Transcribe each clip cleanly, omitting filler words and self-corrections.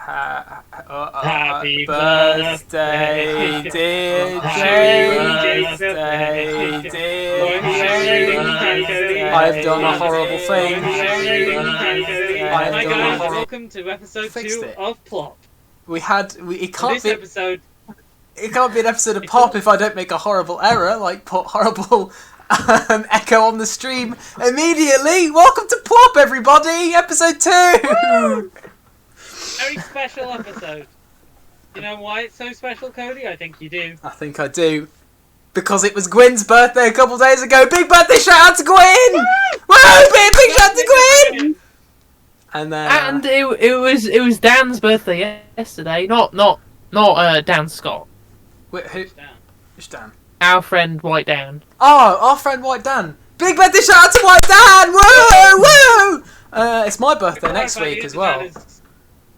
Happy birthday, dear Jason. I've done a horrible thing. Hi guys, welcome to episode 2 of P.L.O.P. It can't be an episode of P.O.P if I don't make a horrible error, like put horrible echo on the stream immediately. Welcome to P.L.O.P, everybody, episode 2. Woo! Very special episode. You know why it's so special, Cody? I think you do. I think I do. Because it was Gwyn's birthday a couple days ago. Big birthday shout out to Gwyn! Woo! Big shout out to Gwyn! And then it was Dan's birthday yesterday. Not Dan Scott. Wait, who? Who's Dan? Our friend White Dan. Oh, our friend White Dan. Big birthday shout out to White Dan! Woo! Woo! It's my birthday next week as well.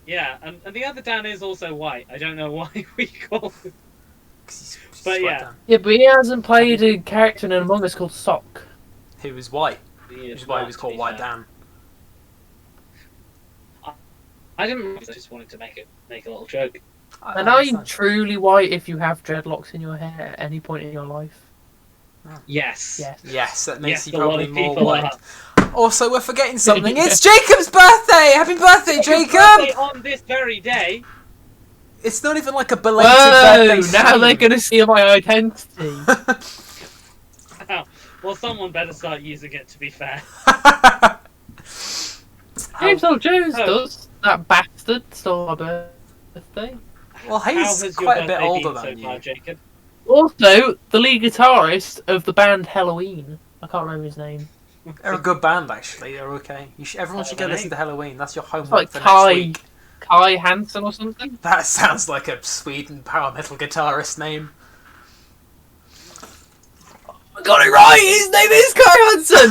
Yeah, and the other Dan is also white. I don't know why we call him. But yeah. Yeah, but he hasn't played a character in Among Us called Sock. He was white. Which is why he was called White Dan. I didn't. I just wanted to make a little joke. And are you truly white if you have dreadlocks in your hair at any point in your life? Yes. Yes, that makes you a lot probably of more people white. are. Also, we're forgetting something. It's Jacob's birthday! Happy birthday, Jacob! Birthday on this very day. It's not even like a belated birthday stream. Now they're going to see my identity. Oh, well, someone better start using it, to be fair. James Earl Jones does. That bastard stole my birthday. Well, he's quite a bit older than you. Jacob? Also, the lead guitarist of the band Halloween. I can't remember his name. They're a good band, actually. They're okay. Everyone should go listen to Halloween. That's your homework Like for next week. Kai Hansen or something? That sounds like a Sweden power metal guitarist name. I got it right! His name is Kai Hansen!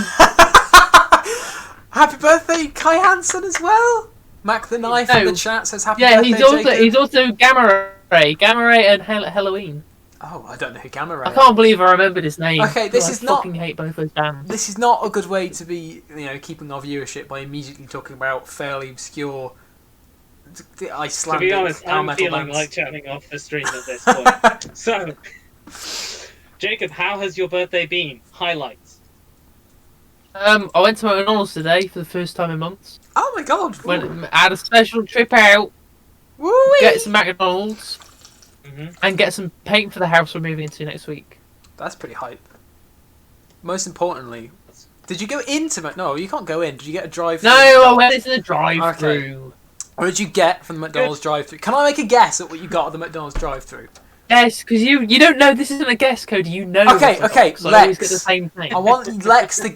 Happy birthday, Kai Hansen, as well! Mac the Knife in the chat says happy birthday, he's also Gamma Ray and Halloween. Oh, I don't know who Gamma Ray I can't believe I remembered his name. Okay, this is not... I fucking hate both those bands. This is not a good way to be, keeping our viewership by immediately talking about fairly obscure Icelandic to be honest, power I'm metal feeling bands. like turning off the stream at this point. So, Jacob, how has your birthday been? Highlights. I went to McDonald's today for the first time in months. Oh my god! I had a special trip out. Woo-wee. Get some McDonald's. And get some paint for the house we're moving into next week. That's pretty hype. Most importantly, did you go into No, you can't go in. Did you get a drive-through? No, I went into the drive-through. Okay. What did you get from the McDonald's drive-through? Can I make a guess at what you got at the McDonald's drive-through? Yes, because you don't know. This isn't a guess, Cody. You know. Okay, Lex. I always get the same thing. I want Lex to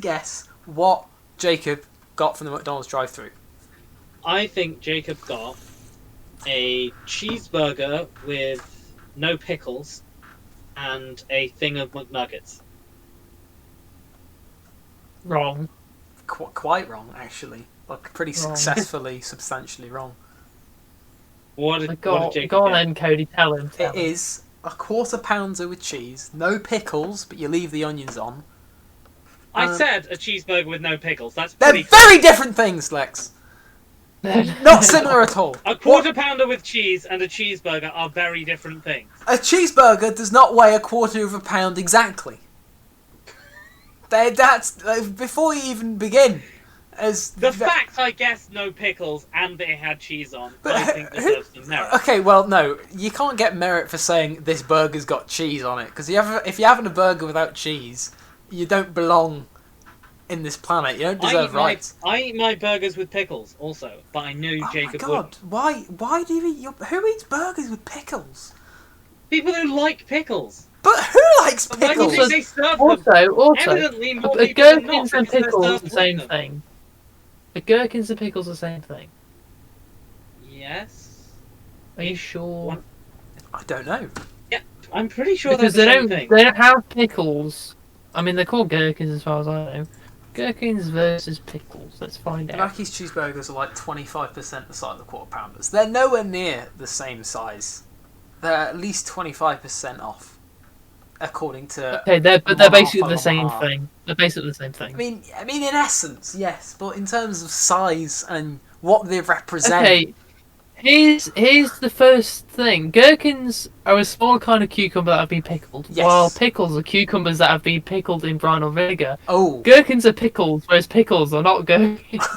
guess. What Jacob got from the McDonald's drive-through. I think Jacob got a cheeseburger with no pickles and a thing of McNuggets. Wrong. Quite wrong, actually. Like, pretty successfully, substantially wrong. What did Go Jacob on get? then, Cody. Tell him. It is a quarter pounder with cheese, no pickles, but you leave the onions on. I said a cheeseburger with no pickles. That's They're pretty very different things, Lex. Not similar at all. A quarter pounder with cheese and a cheeseburger are very different things. A cheeseburger does not weigh a quarter of a pound exactly. That's before you even begin. The fact I guessed no pickles and they had cheese on, I think deserves some merit. Okay, well, no, you can't get merit for saying this burger's got cheese on it, because if you're having a burger without cheese, you don't belong in this planet. You don't deserve rights. I eat my burgers with pickles also, but I knew Jacob would. Oh my god, wouldn't. why do you eat who eats burgers with pickles? People who like pickles. But who likes pickles? Why do they serve them? Also, Evidently more people than not, gherkins and because they're pickles served the same with them. thing. The gherkins and pickles the same thing. Yes. Are you sure? What? I don't know. Yeah, I'm pretty sure Because they're the they same thing. don't have pickles. I mean, they're called gherkins as far as I know. Gherkins versus pickles. Let's find out. Mackey's cheeseburgers are like 25% the size of the quarter pounders. They're nowhere near the same size. They're at least 25% off, according to. Okay, they're basically the same thing. They're basically the same thing. I mean, in essence, yes, but in terms of size and what they represent. Okay, here's the first thing. Gherkins are a small kind of cucumber that have been pickled, Yes. while pickles are cucumbers that have been pickled in brine or vinegar. Oh. Gherkins are pickles, whereas pickles are not gherkins.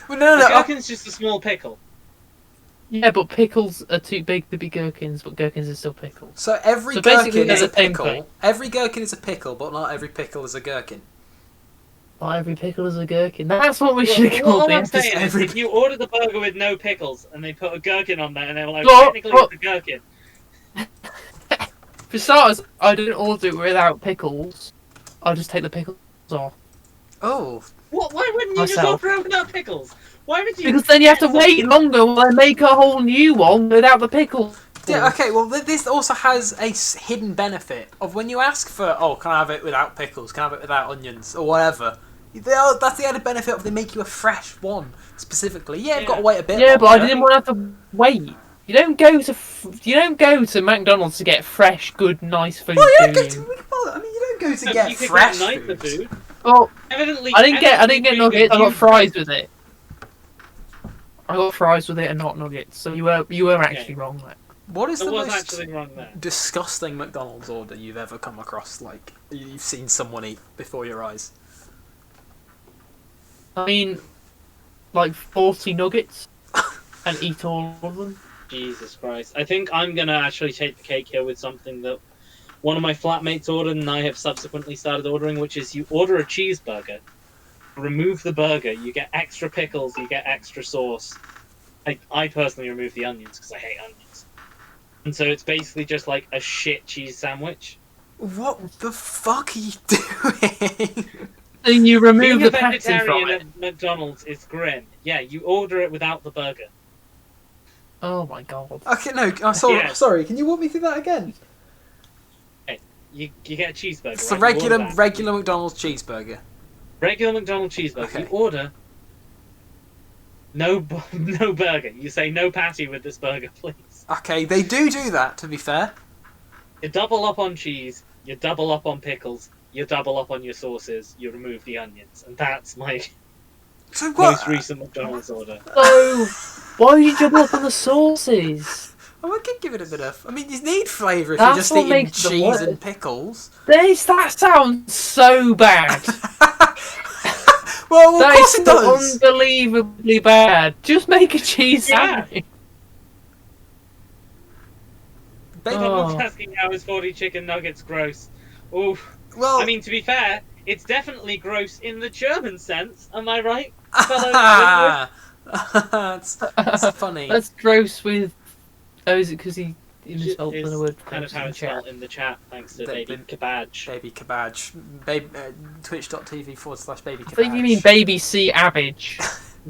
Well, no. A gherkin's just a small pickle. Yeah, but pickles are too big to be gherkins, but gherkins are still pickles. So every So basically gherkin is they're a the same pickle. thing. Every gherkin is a pickle, but not every pickle is a gherkin. Not every pickle is a gherkin. That's what we should have Well, called all the I'm saying episode. is, if you order the burger with no pickles and they put a gherkin on there and they were like, Well, technically well- it's a gherkin. For starters, I didn't order it without pickles. I'll just take the pickles off. Oh. What? Why wouldn't you just Myself. order it without pickles? Why would you? Because then you have to wait longer while I make a whole new one without the pickles. Yeah, okay, well, this also has a hidden benefit of when you ask for, oh, can I have it without pickles, can I have it without onions, or whatever. That's the added benefit of they make you a fresh one, specifically. Yeah, you've got to wait a bit Yeah, but I longer. didn't want to have to wait. You don't go to McDonald's to get fresh, good, nice food. Well, yeah, do go you? to McDonald's. I mean, you don't go to No, get you could fresh get nicer food. Well, Evidently, I didn't get nuggets. I got fries with. with it. I got fries with it and not nuggets. So you were actually wrong there. What is There the was most actually wrong there. disgusting McDonald's order you've ever come across? Like, you've seen someone eat before your eyes? I mean, like 40 nuggets and eat all of them. Jesus Christ. I think I'm going to actually take the cake here with something that one of my flatmates ordered and I have subsequently started ordering, which is you order a cheeseburger, remove the burger, you get extra pickles, you get extra sauce. I personally remove the onions because I hate onions. And so it's basically just like a shit cheese sandwich. What the fuck are you doing? Then you remove Being the a patty vegetarian from it. at McDonald's is grim. Yeah, you order it without the burger. Oh my god. Okay, no, I'm sorry. Yeah. Sorry, can you walk me through that again? You get a cheeseburger. It's a right? You order regular that. McDonald's cheeseburger. Regular McDonald's cheeseburger. Okay. You order no burger. You say no patty with this burger, please. Okay, they do that, to be fair. You double up on cheese. You double up on pickles. You double up on your sauces. You remove the onions, and that's my So what? most recent McDonald's order. So, why would you double up on the sauces? Oh, I could give it a bit of... I mean, you need flavour if That's you're just what eating makes them cheese and work. pickles. That sounds so bad. Well, of That course is it does. unbelievably bad. Just make a cheese Yeah. sandwich. Baby, Oh. Someone's asking how is 40 chicken nuggets gross. Oof. well, I mean, to be fair, it's definitely gross in the German sense. Am I right, fellow linguists? that's funny. That's gross with... Oh, is it because he misspelled Is the word kind of gross how in it's chat? spelled in the chat, thanks to The- Baby the- Cabbage. Baby Cabbage. Twitch.tv/Baby Cabbage. I think you mean Baby C. Abbage.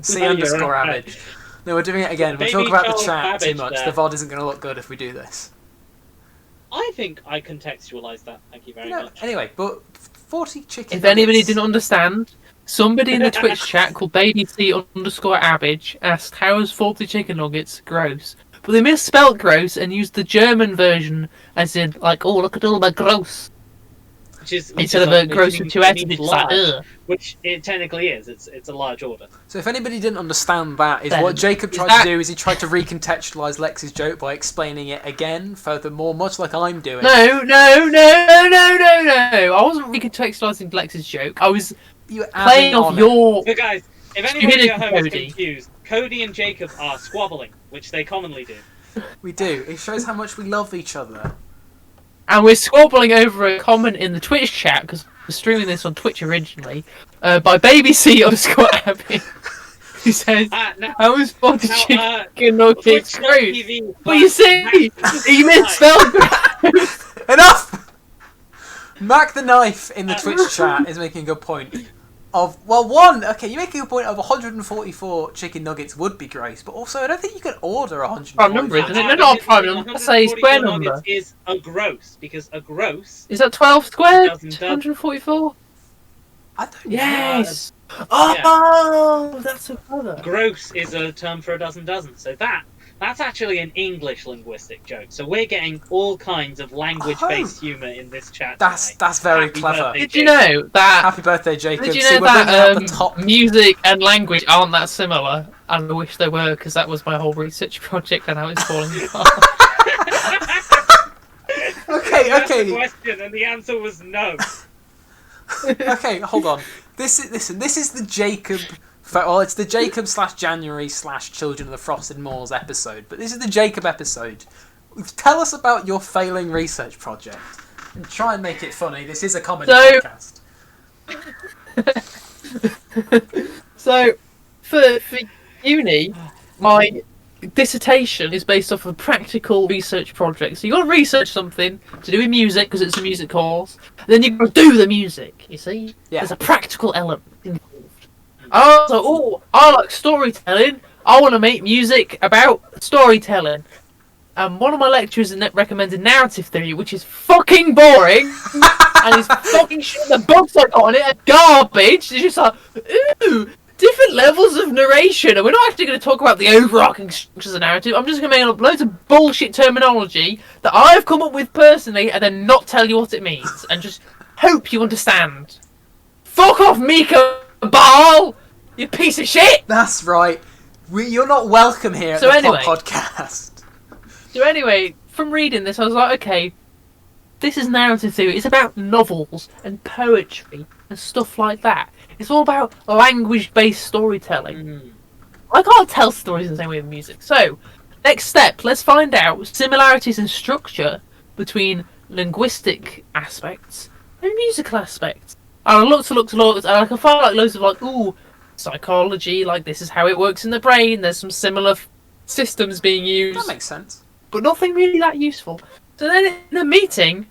C No, underscore you're right. Abbage. No, we're doing it again. We'll Baby talk about the Charles chat too Babbage much. there. The VOD isn't going to look good if we do this. I think I contextualised that. Thank you very much. Anyway, but 40 chicken If anybody nuggets. didn't understand, somebody in the Twitch chat called Baby C underscore Abbage asked how is 40 chicken nuggets gross? But they misspelled gross and used the German version as in, like, oh, look at all the gross. Instead of a gross with two S's, it's like, ugh. Which it technically is. It's a large order. So if anybody didn't understand that, is Then, what Jacob is tried that- to do is he tried to recontextualise Lex's joke by explaining it again, furthermore, much like I'm doing. No. I wasn't recontextualising Lex's joke. I was You were playing adding off on your... So guys, if anybody at home is Cody. confused, Cody and Jacob are squabbling, which they commonly do. it. We do. It shows how much we love each other. And we're squabbling over a comment in the Twitch chat, because we're streaming this on Twitch originally, by Baby C underscore Abby, who says, Now, I was 40 now, chicken nuggets gross. Twitch.tv. But you see, he misspelled gross. Enough! Mac the Knife in the Twitch chat is making a good point. Okay, you're making a point of 144 chicken nuggets would be gross, but also I don't think you can order 144. Prime number, isn't it? No, not a prime number. Let's say a square number. Is a gross, because a gross Is that 12 squared? Doesn't- 144? I don't Yes! Oh, that's so clever. gross is a term for a dozen. So that That's actually an English linguistic joke. So we're getting all kinds of language-based humor in this chat tonight. That's very Happy clever. birthday, Did you know that? Happy birthday, Jacob. Did you See, know we're bringing out the that top. music and language aren't that similar? And I wish they were, because that was my whole research project, and how it's falling apart. Okay. That's the question, and the answer was no. Okay, hold on. This is the Jacob. Well, it's the Jacob/January/Children of the Frosted Moors episode, but this is the Jacob episode. Tell us about your failing research project. And try and make it funny. This is a comedy podcast. So, for uni, my dissertation is based off of a practical research project. So you got to research something to do with music because it's a music course. Then you got to do the music. You see, there's a practical element involved. I like storytelling. I want to make music about storytelling. And one of my lecturers recommended narrative theory, which is fucking boring. And it's fucking shit. The books I got on it are garbage. It's just like, ooh, different levels of narration. And we're not actually going to talk about the overarching structures of narrative. I'm just going to make up loads of bullshit terminology that I've come up with personally and then not tell you what it means. And just hope you understand. Fuck off, Mika Ball! You piece of shit! That's right. You're not welcome here at the P.L.O.P podcast. So anyway, from reading this, I was like, okay, this is narrative theory. It's about novels and poetry and stuff like that. It's all about language-based storytelling. I can't tell stories the same way with music. So, next step, let's find out similarities in structure between linguistic aspects and musical aspects. And I looked, and I can find like loads of psychology, like this is how it works in the brain. There's some similar systems being used. That makes sense. But nothing really that useful. So then in a meeting,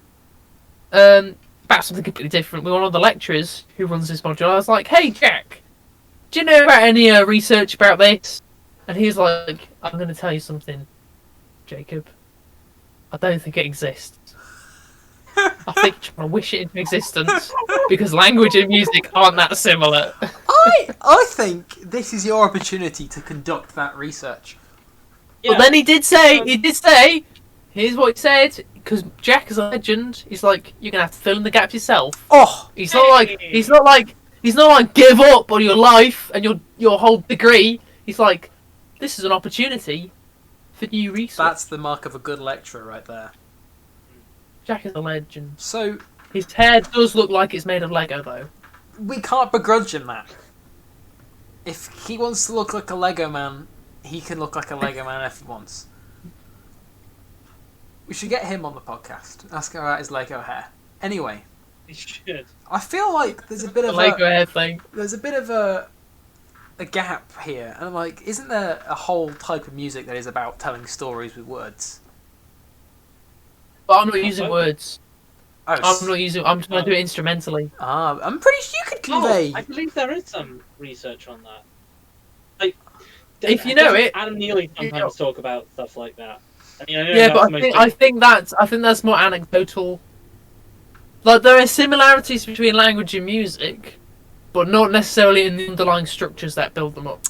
about something completely different, with one of the lecturers who runs this module, I was like, hey Jack, do you know about any research about this? And he's like, I'm going to tell you something, Jacob. I don't think it exists. I think you're trying to wish it into existence because language and music aren't that similar. I think this is your opportunity to conduct that research. Yeah. But then he did say, here's what he said, because Jack is a legend. He's like, you're gonna have to fill in the gaps yourself. Oh, he's not like give up on your life and your whole degree. He's like, this is an opportunity for new research. That's the mark of a good lecturer right there. Jack is a legend. So his hair does look like it's made of Lego, though. We can't begrudge him that. If he wants to look like a Lego man, he can look like a Lego man if he wants. We should get him on the podcast. Ask him about his Lego hair. Anyway, we should. I feel like there's a bit of a Lego hair thing. There's a bit of a gap here, and I'm like, isn't there a whole type of music that is about telling stories with words? But I'm not using words. Oh, I'm trying to do it instrumentally. I'm pretty sure you could convey. I believe there is some research on that. Like, if you know it, Adam Neely sometimes talk about stuff like that. I mean, I think that's more anecdotal. Like there are similarities between language and music, but not necessarily in the underlying structures that build them up.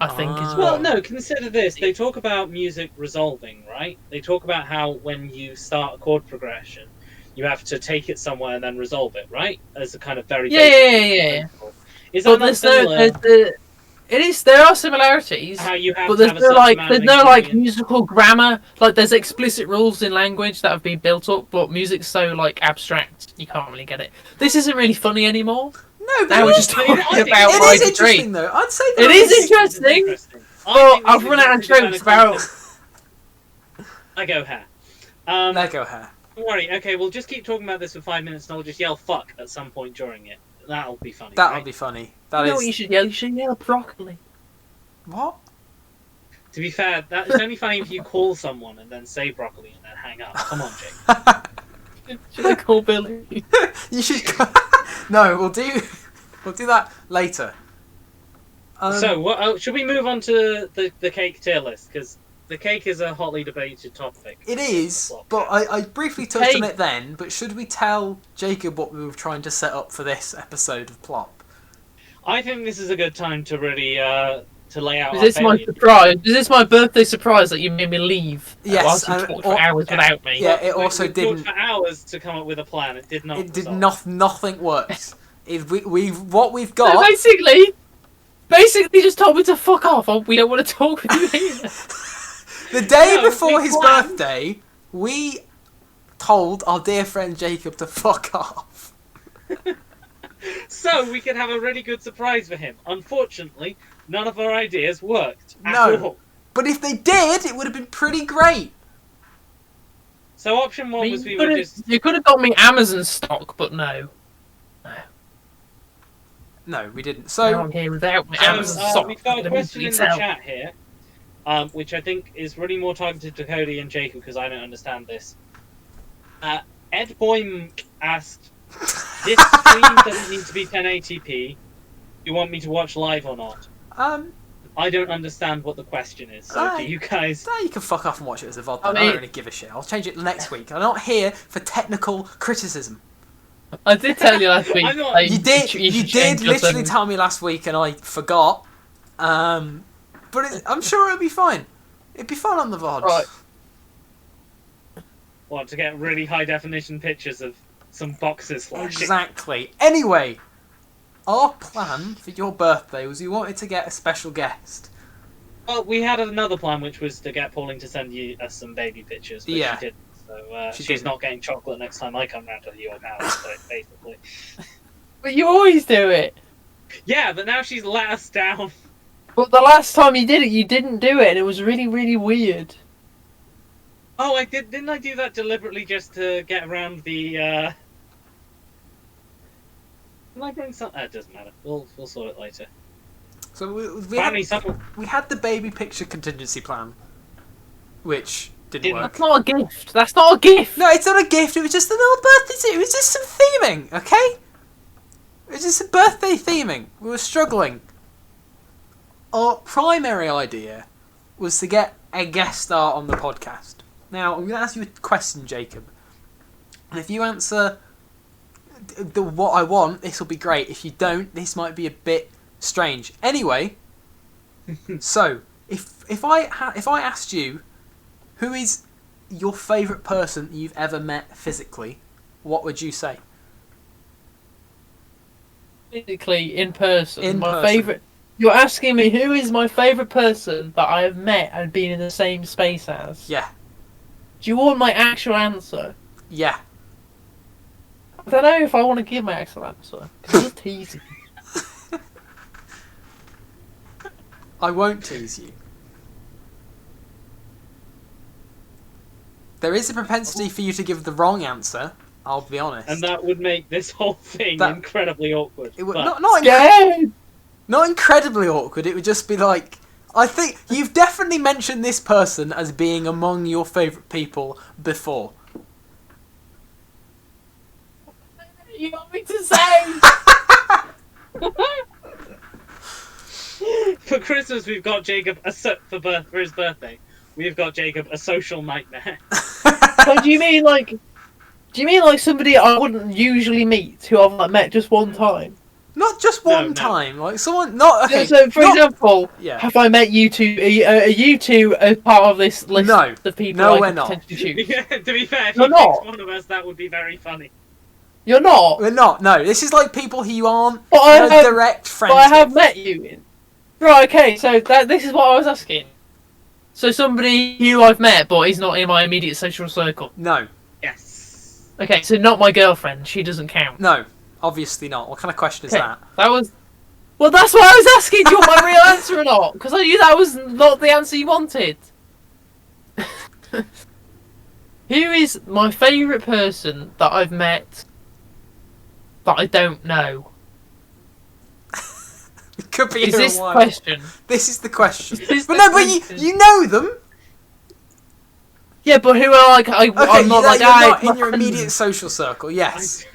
I think is well, no. Consider this: they talk about music resolving, right? They talk about how when you start a chord progression, you have to take it somewhere and then resolve it, right? As a kind of very yeah. Is that not similar? There are similarities, how you have but there's no musical grammar. Like there's explicit rules in language that have been built up, but music's so like abstract you can't really get it. This isn't really funny anymore. No, now we're just talking about it is interesting though. I'd say it is interesting. Well, I've run out of jokes about Lego hair. Lego hair. Don't worry. Okay, we'll just keep talking about this for 5 minutes, and I'll just yell "fuck" at some point during it. That'll be funny. That'll be funny. You know what you should yell? You should yell broccoli. What? To be fair, it's only funny if you call someone and then say broccoli and then hang up. Come on, Jake. Should I call Billy? You should. No, we'll do that later. So, should we move on to the cake tier list? Because the cake is a hotly debated topic. It is, but I briefly touched on it then. But should we tell Jacob what we were trying to set up for this episode of P.L.O.P? I think this is a good time to really to lay out. Is this my surprise? Is this my birthday surprise that you made me leave? Yes, whilst you talked for hours without me. Yeah, it also we didn't. talked for hours to come up with a plan. It did not. It did nothing works. What we've So got. basically, just told me to fuck off. We don't want to talk with you either. The day before his birthday, we told our dear friend Jacob to fuck off. So we could have a really good surprise for him. Unfortunately, none of our ideas worked at all. But if they did, it would have been pretty great. So option one was you could have got me Amazon stock, but no. No, we didn't. So now I'm here without my Amazon stock. We've got a question in the chat here, which I think is really more targeted to Cody and Jacob because I don't understand this. Ed Boymk asked, "This stream doesn't need to be 1080p. You want me to watch live or not?" I don't understand what the question is. So do you guys? You can fuck off and watch it as a VOD. I don't really give a shit. I'll change it next week. I'm not here for technical criticism. I did tell you last week. You did literally tell me last week, and I forgot. But I'm sure it'll be fine. It'd be fun on the VOD. Right. What, to get really high definition pictures of some boxes flashing? Exactly. Anyway, our plan for your birthday was you wanted to get a special guest. Well, we had another plan, which was to get Pauline to send us some baby pictures, but she didn't. So she's not getting chocolate next time I come round to your house, basically. But you always do it. Yeah, but now she's let us down. But the last time you did it, you didn't do it, and it was really, really weird. Oh, I did. Didn't I do that deliberately just to get around the? Didn't I bring some? It doesn't matter. We'll sort it later. So we had the baby picture contingency plan, which didn't work. That's not a gift. That's not a gift. No, it's not a gift. It was just a little birthday. It was just some theming, okay? It was just some birthday theming. We were struggling. Our primary idea was to get a guest star on the podcast. Now, I'm going to ask you a question, Jacob. And if you answer what I want, this will be great. If you don't, this might be a bit strange. Anyway, so if I asked you, who is your favourite person you've ever met physically, what would you say? Physically, in person. Favourite. You're asking me who is my favourite person that I have met and been in the same space as? Yeah. Do you want my actual answer? Yeah. I don't know if I want to give my actual answer. It's teasing. I won't tease you. There is a propensity for you to give the wrong answer, I'll be honest. And that would make this whole thing incredibly awkward. It would, but... not incredibly awkward, it would just be like... I think you've definitely mentioned this person as being among your favourite people before. You want me to say? For Christmas, we've got Jacob for his birthday. We've got Jacob a social nightmare. So do you mean like somebody I wouldn't usually meet who I've met just one time? Not just one time, like someone not. Okay, so for example, have I met you two? Are you two as part of this list of people? No, I we're could not. potentially choose? Yeah, to be fair, if you picked one of us, that would be very funny. You're not. We're not. No, this is like people who you aren't direct friends. But I have met you in. Right. Okay. So this is what I was asking. So somebody who I've met, but he's not in my immediate social circle. No. Yes. Okay. So not my girlfriend. She doesn't count. No. Obviously not. What kind of question is that? That was... Well, that's what I was asking. Do you want my real answer or not? Because I knew that was not the answer you wanted. Who is my favourite person that I've met that I don't know? It could be Is this the question? This is the question. But you know them. Yeah, but who are like... I'm not like... You're not in your immediate social circle, yes.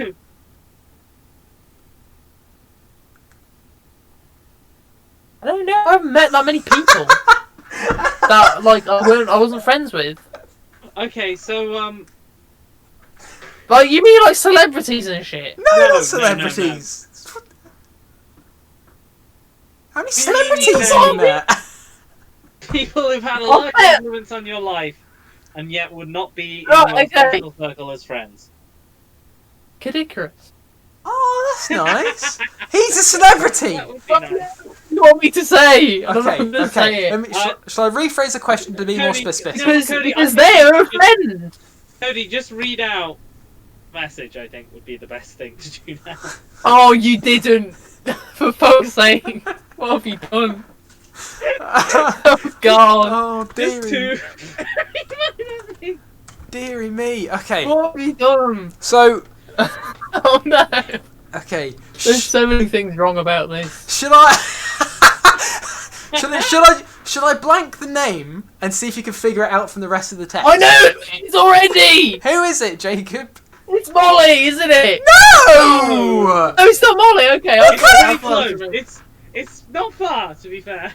I don't know. I haven't met that many people that like I wasn't friends with. Okay, so Like you mean like celebrities and shit? No, not celebrities. No. How many celebrities have you met? People who've had a lot of influence on your life and yet would not be in your social circle as friends. Kid Icarus. Oh, that's nice. He's a celebrity. That would be nice. You want me to say? I don't know Okay, what to say it. Shall I rephrase the question to be more specific? Because they are a friend. Cody, just read out message, I think, would be the best thing to do now. Oh, you didn't. For fuck's sake. What have you done? Oh, God. Oh, Just dearie. two. Dearie me. Okay. What have you done? So. Oh, no. Okay. There's so many things wrong about this. Should I? should I blank the name and see if you can figure it out from the rest of the text? I know it already. Who is it, Jacob? It's Molly, isn't it? No! No, it's not Molly. Okay, It's not far, to be fair.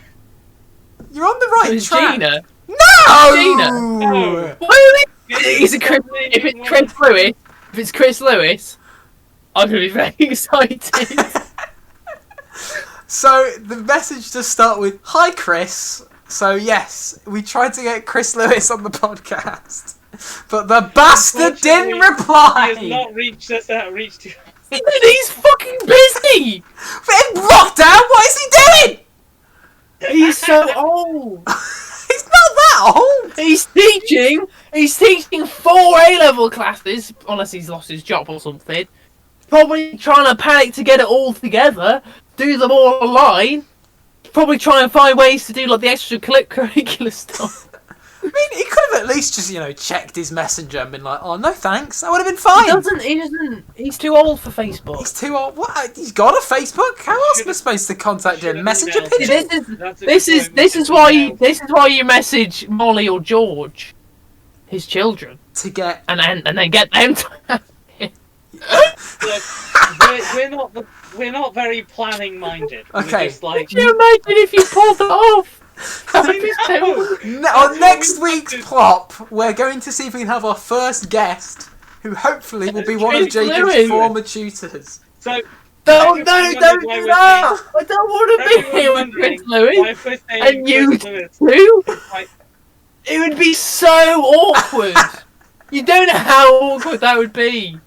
You're on the right It's track. Gina. No! Gina. No. Is it Chris? If it's Chris Lewis, I'm gonna be very excited. So the message does start with "Hi, Chris." So yes, we tried to get Chris Lewis on the podcast, but the bastard didn't reply. He has not reached us out. Reached you. He's fucking busy. In lockdown, what is he doing? He's so old. He's not that old. He's teaching 4 A-level classes, unless he's lost his job or something. Probably trying to panic to get it all together, do them all online. Probably try and find ways to do like the extracurricular stuff. I mean, he could have at least just, checked his messenger and been like, "Oh, no thanks, that would have been fine." He doesn't. He's too old for Facebook. He's too old. What? He's got a Facebook? How else am I supposed to contact him? Messenger pigeon? This is why you message Molly or George, his children, To get... and then get them to... Look, we're not very planning minded. Okay. We're just like, Could you imagine if you pulled it off? On next week's P.L.O.P, we're going to see if we can have our first guest, who hopefully will be one of Chris Jacob's Lewis. former tutors. so Don't do that! I don't want to be here with Chris Lewis. And you too? It would be so awkward. You don't know how awkward that would be.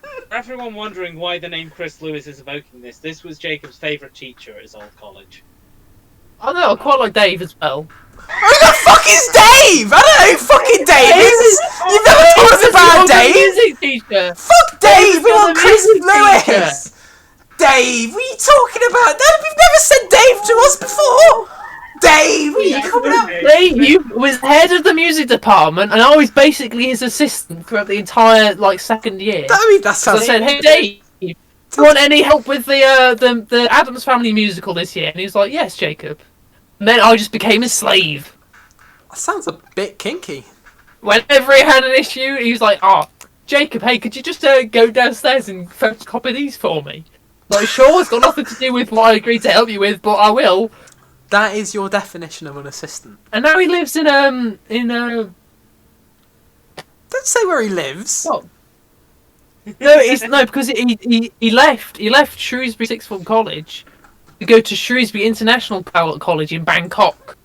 For everyone wondering why the name Chris Lewis is evoking this was Jacob's favourite teacher at his old college. I know, I quite like Dave as well. Who the fuck is Dave? I don't know who fucking Dave is! You've never told us about Dave! Music teacher. Fuck Dave! We want Chris music Lewis! Dave, what are you talking about? No, we've never said Dave to us before! Dave, what are you coming up? Dave was head of the music department, and I was basically his assistant throughout the entire second year. I mean, that So sounds... I said, "Hey Dave, do you want any help with the Addams Family musical this year?" And he was like, "Yes, Jacob." And then I just became his slave. That sounds a bit kinky. Whenever he had an issue, he was like, "Oh, Jacob, hey, could you just go downstairs and photocopy these for me?" Like, sure, it's got nothing to do with what I agreed to help you with, but I will. That is your definition of an assistant. And now he lives in Don't say where he lives. What? No, because he left Shrewsbury Sixth Form College to go to Shrewsbury International College in Bangkok.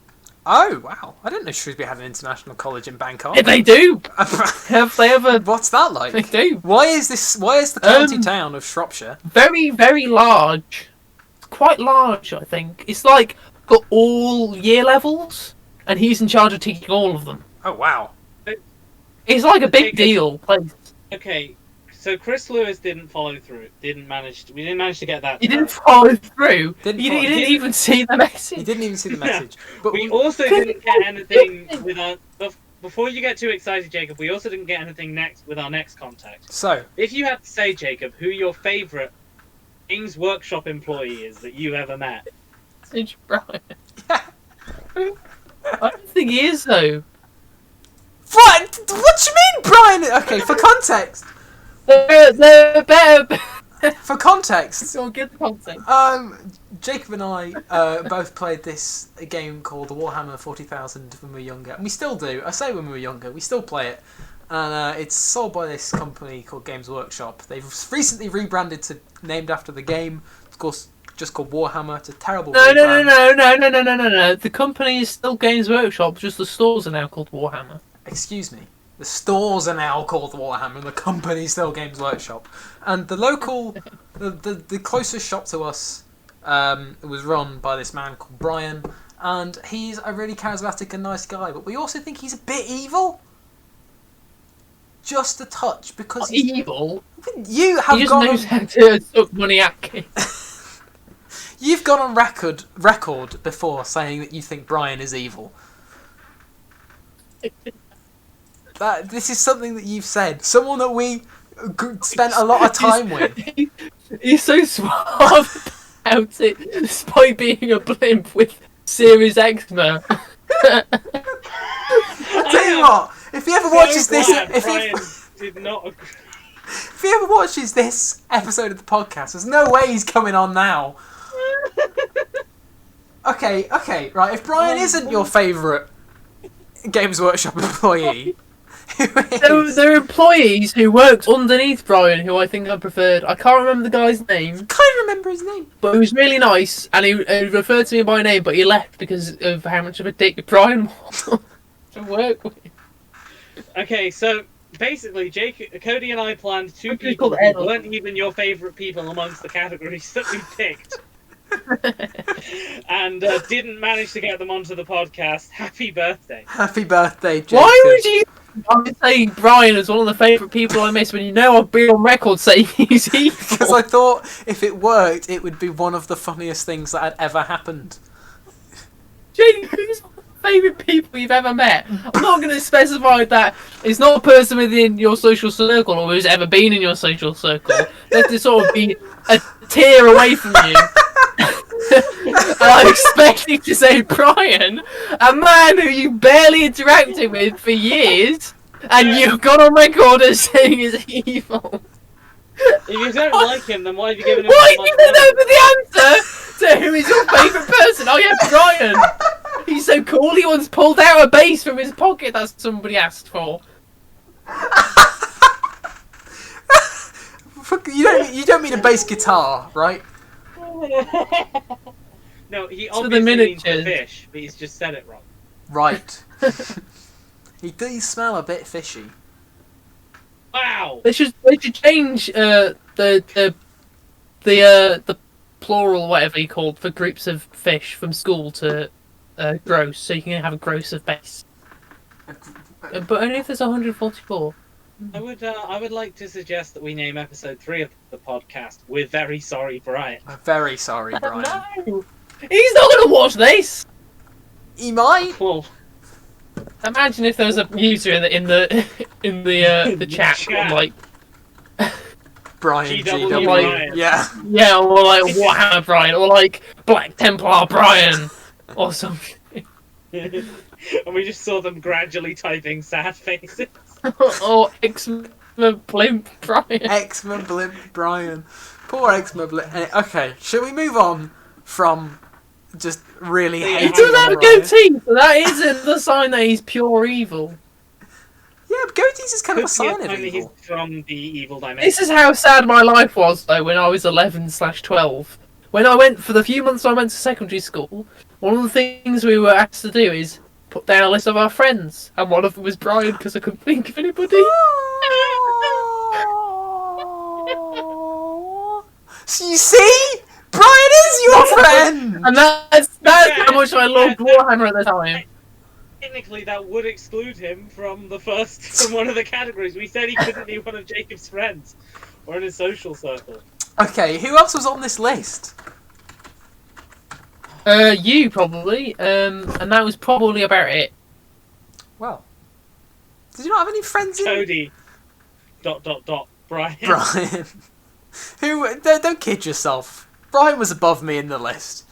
Oh, wow. I didn't know Shrewsbury had an international college in Bangkok. Yeah, they do. Have they ever? What's that like? They do. Why is the county town of Shropshire? Very, very large. Quite large, I think. It's like got all year levels, and he's in charge of teaching all of them. Oh, wow. It's like a big deal place. Okay, so Chris Lewis didn't follow through. We didn't manage to get that. He didn't follow through. Didn't He follow- didn't even see the message. He didn't even see the message. But We also didn't get anything with our... Before you get too excited, Jacob, we also didn't get anything with our next contact. So, If you had to say, Jacob, who your favourite Games Workshop employee is that you ever met. Message Brian. I don't think he is though. what do you mean, Brian? Okay, for context. They're better. For context. So good context. Jacob and I both played this game called the Warhammer 40,000 when we were younger, and we still do. I say when we were younger, we still play it, and it's sold by this company called Games Workshop. They've recently rebranded to named after the game. Of course, just called Warhammer. It's a terrible No. rebrand. The company is still Games Workshop, just the stores are now called Warhammer. Excuse me. The stores are now called Warhammer, and the company's still Games Workshop. And the local, the closest shop to us, was run by this man called Brian, and he's a really charismatic and nice guy. But we also think he's a bit evil. Just a touch, because he's evil. You have he just gone knows how to suck money at kids. You've gone on record before saying that you think Brian is evil. This is something that you've said. Someone that we spent a lot of time with. He's so suave about it, despite being a blimp with serious eczema. I tell you what, if he ever watches this, if he ever watches this episode of the podcast, there's no way he's coming on now. Okay, right. If Brian isn't your favourite Games Workshop employee, who is? There are employees who worked underneath Brian, who I think I preferred. I can't remember the guy's name. Can't remember his name. But he was really nice, and he referred to me by name, but he left because of how much of a dick Brian was to work with. Okay, so basically, Cody and I planned two people who weren't even your favourite people amongst the categories that we picked. And didn't manage to get them onto the podcast. Happy birthday. Happy birthday, Jacob. Why would you... I'm saying Brian is one of the favourite people I miss when you know I've been on record saying he's evil. Because I thought if it worked, it would be one of the funniest things that had ever happened. Jake, who's one of the favourite people you've ever met? I'm not going to specify that it's not a person within your social circle or who's ever been in your social circle. They're to sort of be a tier away from you. And I'm expecting to say Brian, a man who you barely interacted with for years, and you've gone on record as saying is evil. If you don't like him, then why have you given him? Why did you know the answer to who is your favourite person? Oh yeah, Brian. He's so cool. He once pulled out a bass from his pocket that somebody asked for. You don't mean a bass guitar, right? No, he obviously means the fish, but he's just said it wrong. Right. He does smell a bit fishy. Wow. They should change the plural, whatever you called, for groups of fish from school to gross, so you can have a gross of bass. But only if there's 144. I would like to suggest that we name episode 3 of the podcast "We're Very Sorry, Brian." I'm very sorry, Brian. No, he's not gonna watch this. He might. Well, imagine if there was a user in the chat like Brian GW Brian. Yeah, or like Warhammer Brian, or like Black Templar Brian, or something. And we just saw them gradually typing sad faces. Or Eczema Blimp Brian. Eczema Blimp Brian. Poor Eczema Blimp. Okay, shall we move on from just really hating He doesn't have a Brian? goatee, so that isn't the sign that he's pure evil. Yeah, but goatees is kind of a sign of He's evil. from the evil dimension. This is how sad my life was, though, when I was 11/12. When I went, for the few months I went to secondary school, one of the things we were asked to do is put down a list of our friends, and one of them was Brian, because I couldn't think of anybody. So you see? Brian is your friend! And that's how much I loved Warhammer at the time. Technically, that would exclude him from one of the categories. We said he couldn't be one of Jacob's friends, or in his social circle. Okay, who else was on this list? You probably, and that was probably about it. Well, did you not have any friends in... Cody. ... Brian. Brian. Who... Don't kid yourself. Brian was above me in the list.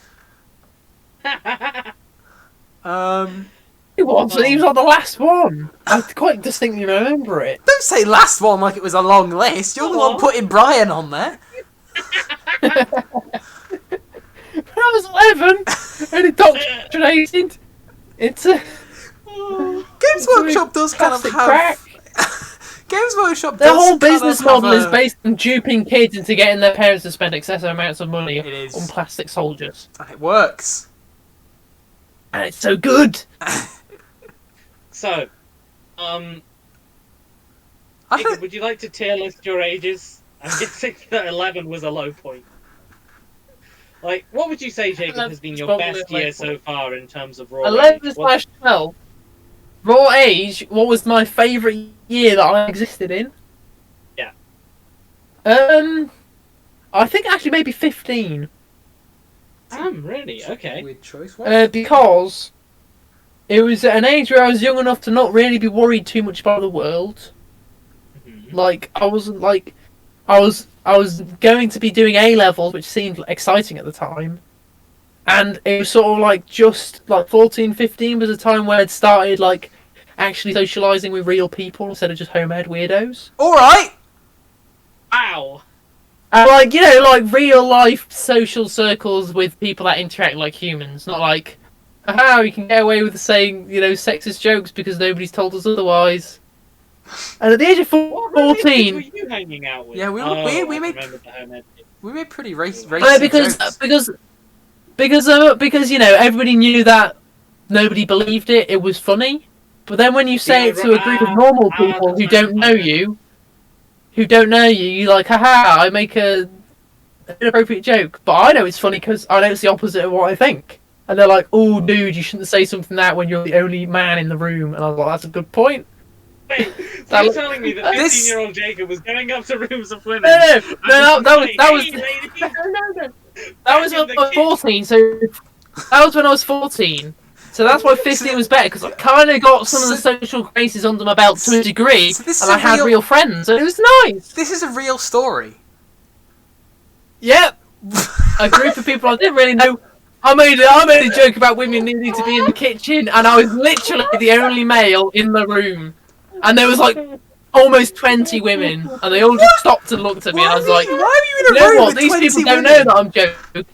He was, he was on the last one. I quite distinctly remember it. Don't say last one like it was a long list. You're the one putting Brian on there. When I was 11, and indoctrinated into... Games Workshop does kind of have... Games Workshop. Their does whole business kind of model is based on duping kids into getting their parents to spend excessive amounts of money on plastic soldiers. And it works. And it's so good. So, Jacob, would you like to tier list your ages? I'm guessing that 11 was a low point. Like, what would you say, Jacob, has been your best year so far in terms of raw 11/12. Raw age, what was my favourite year that I existed in? Yeah. I think actually maybe 15. Really? Okay. Weird choice. Because it was at an age where I was young enough to not really be worried too much about the world. Mm-hmm. Like, I wasn't like... I was going to be doing A-levels, which seemed exciting at the time. And it was sort of like just like 14, 15 was a time where I'd started like actually socialising with real people instead of just home-ed weirdos. Alright! Wow! And like, you know, like real life social circles with people that interact like humans, not like, aha, we can get away with saying, you know, sexist jokes because nobody's told us otherwise. And at the age of 14... What were you hanging out with? Yeah, we made pretty racist jokes. Because you know, everybody knew that nobody believed it. It was funny. But then when you say it to a group of normal people who don't know you, you're like, haha, I make an inappropriate joke, but I know it's funny because I know it's the opposite of what I think. And they're like, oh, dude, you shouldn't say something like that when you're the only man in the room. And I was like, that's a good point. Wait, so you're telling me that 15-year-old Jacob was going up to rooms of women? No, that was when I was 14, so that was when I was 14. So that's why 15 was better, because I kind of got some of the social graces under my belt to a degree, and I had real friends, so it was nice. This is a real story. Yep. A group of people I didn't really know. I made a joke about women needing to be in the kitchen, and I was literally the only male in the room. And there was like almost 20 women, and they all just stopped and looked at me, and I was like, why are you in a you know room what? with These 20 people don't women? know that I'm joking.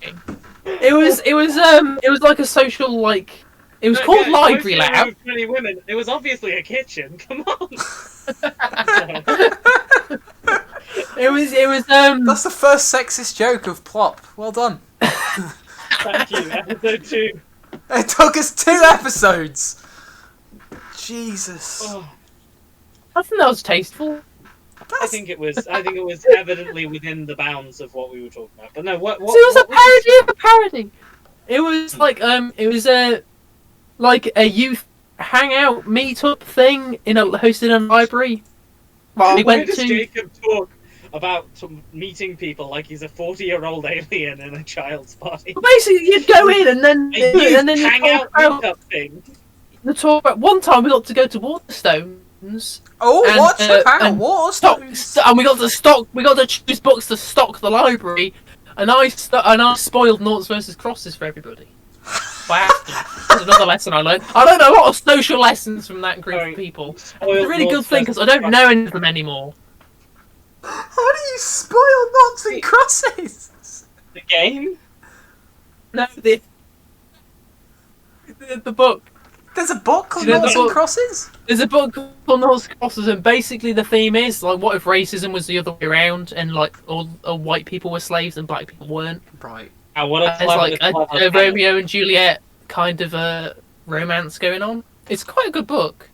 It was like a social, like, it was called Library Lab. 20 women. It was obviously a kitchen. Come on. It was That's the first sexist joke of P.L.O.P. Well done. Thank you. Episode 2. It took us 2 episodes. Jesus. Oh. I think that was tasteful. I think it was evidently within the bounds of what we were talking about. But no, what So it was a parody of a parody. It was like a youth hangout meetup thing hosted in a library. Why does Jacob talk about meeting people like he's a 40-year-old alien in a child's body? Well, basically, you'd go in and then you hangout meetup thing. The talk about one time we got to go to Waterstones. Oh, what? Waterstones! And we got to choose books to stock the library, and I spoiled noughts versus crosses for everybody. By accident. That's another lesson I learned. I learned a lot of social lessons from that group of people. It's a really good thing because I don't know any of them anymore. How do you spoil noughts and crosses? The game? No, the book. There's a book called Noughts and Crosses? There's a book called Noughts and Crosses, and basically the theme is, like, what if racism was the other way around, and, like, all white people were slaves and black people weren't? Right. It's like a Romeo and Juliet kind of a romance going on. It's quite a good book.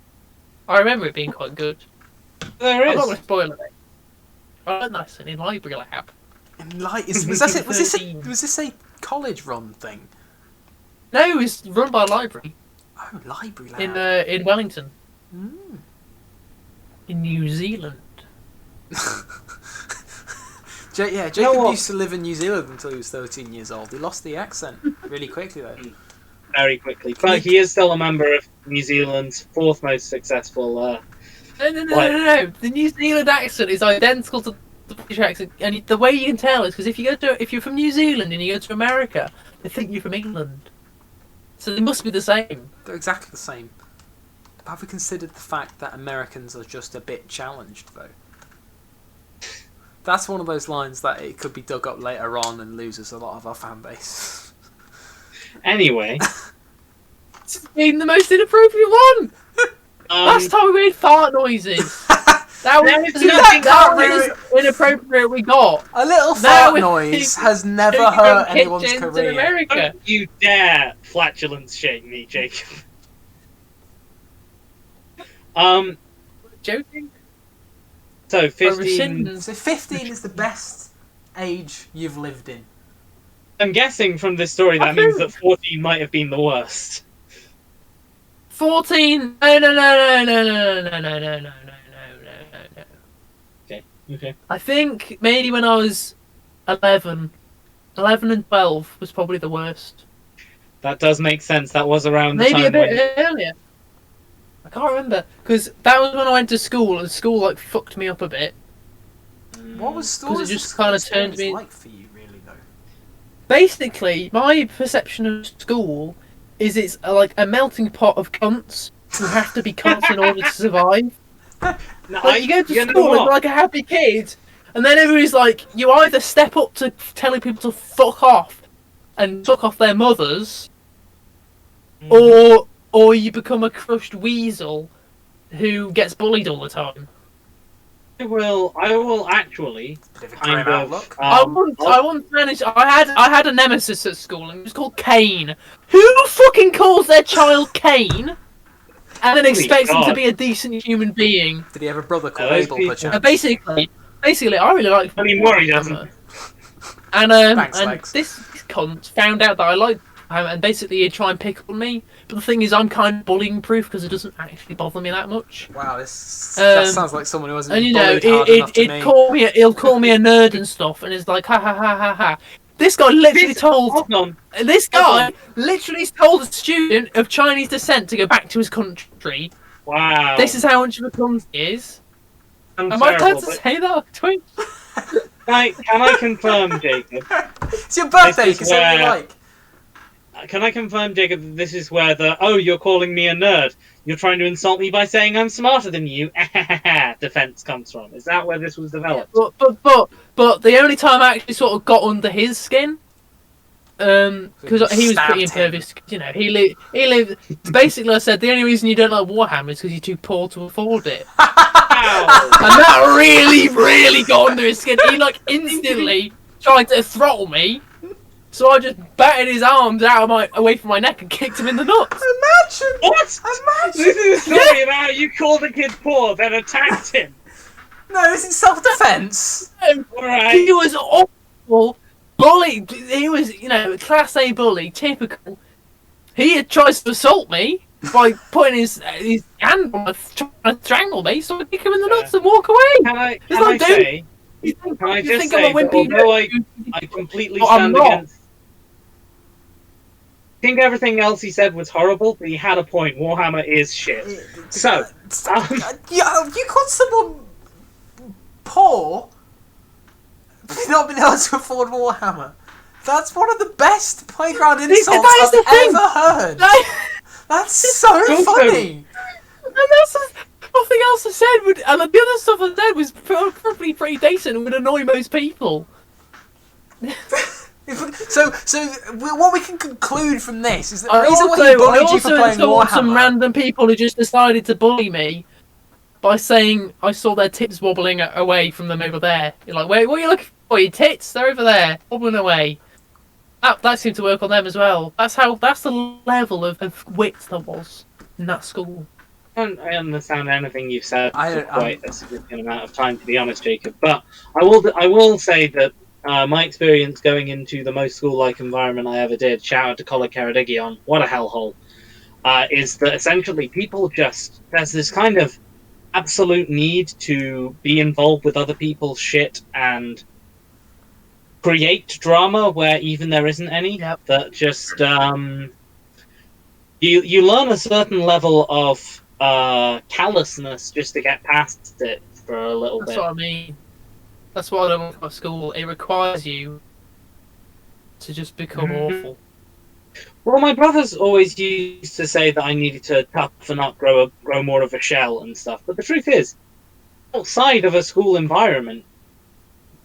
I remember it being quite good. There is. I'm not going to spoil it. I learned that in Library Lab. Was this a college-run thing? No, it was run by a library. Oh, Library Lab. In Wellington. Mm. In New Zealand. Jacob used to live in New Zealand until he was 13 years old. He lost the accent really quickly, though. Very quickly. But he is still a member of New Zealand's 4th most successful... No. The New Zealand accent is identical to the British accent. And the way you can tell is because if you're from New Zealand and you go to America, they think you're from England. So they must be the same. They're exactly the same. Have we considered the fact that Americans are just a bit challenged, though? That's one of those lines that it could be dug up later on and loses a lot of our fan base. Anyway. It's been the most inappropriate one! Last time we made fart noises. That was inappropriate. We got a little fart noise has never hurt anyone's career. In America. Don't you dare flatulence shame me, Jacob. Joking. So 15. So 15 is the best age you've lived in. I'm guessing from this story that means that 14 might have been the worst. 14? No. Okay. I think maybe when I was 11 and 12 was probably the worst. That does make sense. That was around the maybe time a bit earlier. I can't remember because that was when I went to school, and school like fucked me up a bit. What was school? Because it just kind of turned me like for you, really, though. Basically, my perception of school is it's like a melting pot of cunts who have to be cunts in order to survive. No, like, you go to school and like a happy kid, and then everybody's like, you either step up to telling people to fuck off and suck off their mothers, or you become a crushed weasel who gets bullied all the time. I will actually kind of. I once managed. I had a nemesis at school, and it was called Cain. Who fucking calls their child Cain? And then expects him to be a decent human being. Did he have a brother called Abel, perchance? Basically, I really like. Anymore, he doesn't. And Thanks, this cunt found out that I liked him, and basically he'd try and pick on me. But the thing is, I'm kind of bullying proof because it doesn't actually bother me that much. Wow, that sounds like someone who hasn't been bullied hard enough to me. He'll call me a nerd and stuff, and it's like ha ha ha ha ha. This guy literally told a student of Chinese descent to go back to his country. Wow. This is how much of a cunt he is. Am I allowed to say that on Twitch? Can I confirm, Jacob? It's your birthday, because what you like. Can I confirm, Jacob, that this is where you're calling me a nerd. You're trying to insult me by saying I'm smarter than you. Defense comes from. Is that where this was developed? Yeah, but the only time I actually sort of got under his skin, because he was pretty impervious. You know, he lived. Basically, I said the only reason you don't like Warhammer is because you're too poor to afford it. And that really got under his skin. He like instantly tried to throttle me. So I just batted his arms away from my neck and kicked him in the nuts. Imagine! What? Imagine! This is a story about how you called the kid poor, then attacked him. No, it's in self-defense. Alright. He was awful. Bully. He was, class A bully, typical. He had tried to assault me by putting his hand on me, trying to strangle me, so I kick him in the nuts and walk away. Can I say, although I completely stand against... I think everything else he said was horrible, but he had a point. Warhammer is shit. So, you called someone poor for not being able to afford Warhammer. That's one of the best playground insults I've ever heard. That's so funny. And that's nothing else I said and the other stuff I said was probably pretty decent and would annoy most people. So what we can conclude from this is that the reason why he bullied you for playing Warhammer... some random people who just decided to bully me by saying I saw their tits wobbling away from them over there. You're like, wait, what are you looking for? Your tits? They're over there, wobbling away. That seemed to work on them as well. That's the level of wit there was in that school. I understand anything you've said for quite a significant amount of time, to be honest, Jacob. But I will say that my experience going into the most school-like environment I ever did, shout out to Coleg Ceredigion, what a hellhole, is that essentially there's this kind of absolute need to be involved with other people's shit and create drama where even there isn't any. Yep. That just you learn a certain level of callousness just to get past it for a little bit. That's what I mean. That's what I don't want about school. It requires you to just become awful. Well, my brothers always used to say that I needed to toughen up, grow more of a shell and stuff. But the truth is, outside of a school environment,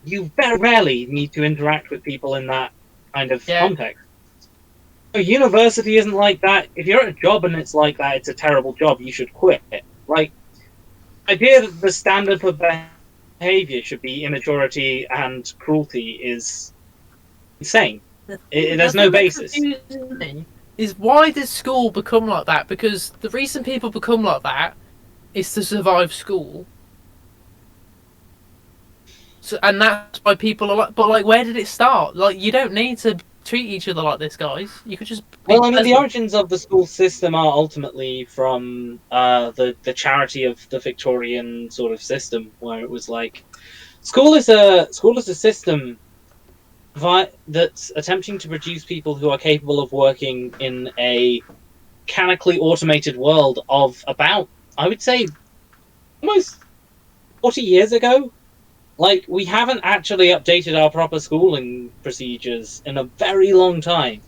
you very rarely need to interact with people in that kind of context. A university isn't like that. If you're at a job and it's like that, it's a terrible job. You should quit it. Like, idea that the standard for behavior should be immaturity and cruelty is insane. There's no basis. Is why did school become like that? Because the reason people become like that is to survive school. So, and that's why people are like. But like, where did it start? Like, you don't need to treat each other like this, guys. You could just. Well, I mean, the origins of the school system are ultimately from the charity of the Victorian sort of system, where it was like, school is a system that's attempting to produce people who are capable of working in a mechanically automated world of about, I would say, almost 40 years ago. Like, we haven't actually updated our proper schooling procedures in a very long time.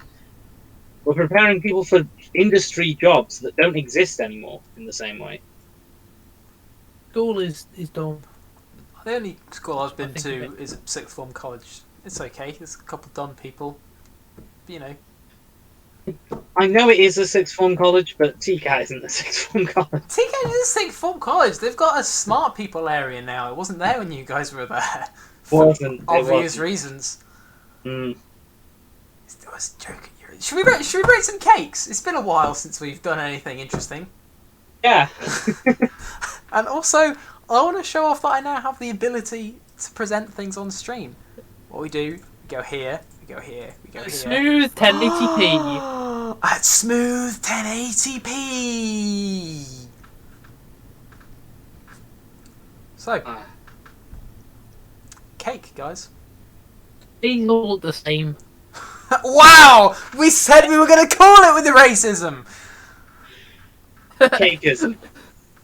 We're preparing people for industry jobs that don't exist anymore in the same way. School is dumb. The only school I've been to is at sixth form college. It's okay. There's a couple of dumb people. You know. I know it is a sixth form college, but TCAT isn't a sixth form college. TCAT is a sixth form college. They've got a smart people area now. It wasn't there when you guys were there. For obvious reasons. Mm. I was joking. Should we rate some cakes? It's been a while since we've done anything interesting. Yeah. And also, I want to show off that I now have the ability to present things on stream. What we do, we go here, we go here, we go here. Smooth 1080p. At smooth 1080p. So, cake, guys. These all look the same. Wow! We said we were going to call it with the racism. Cakeism.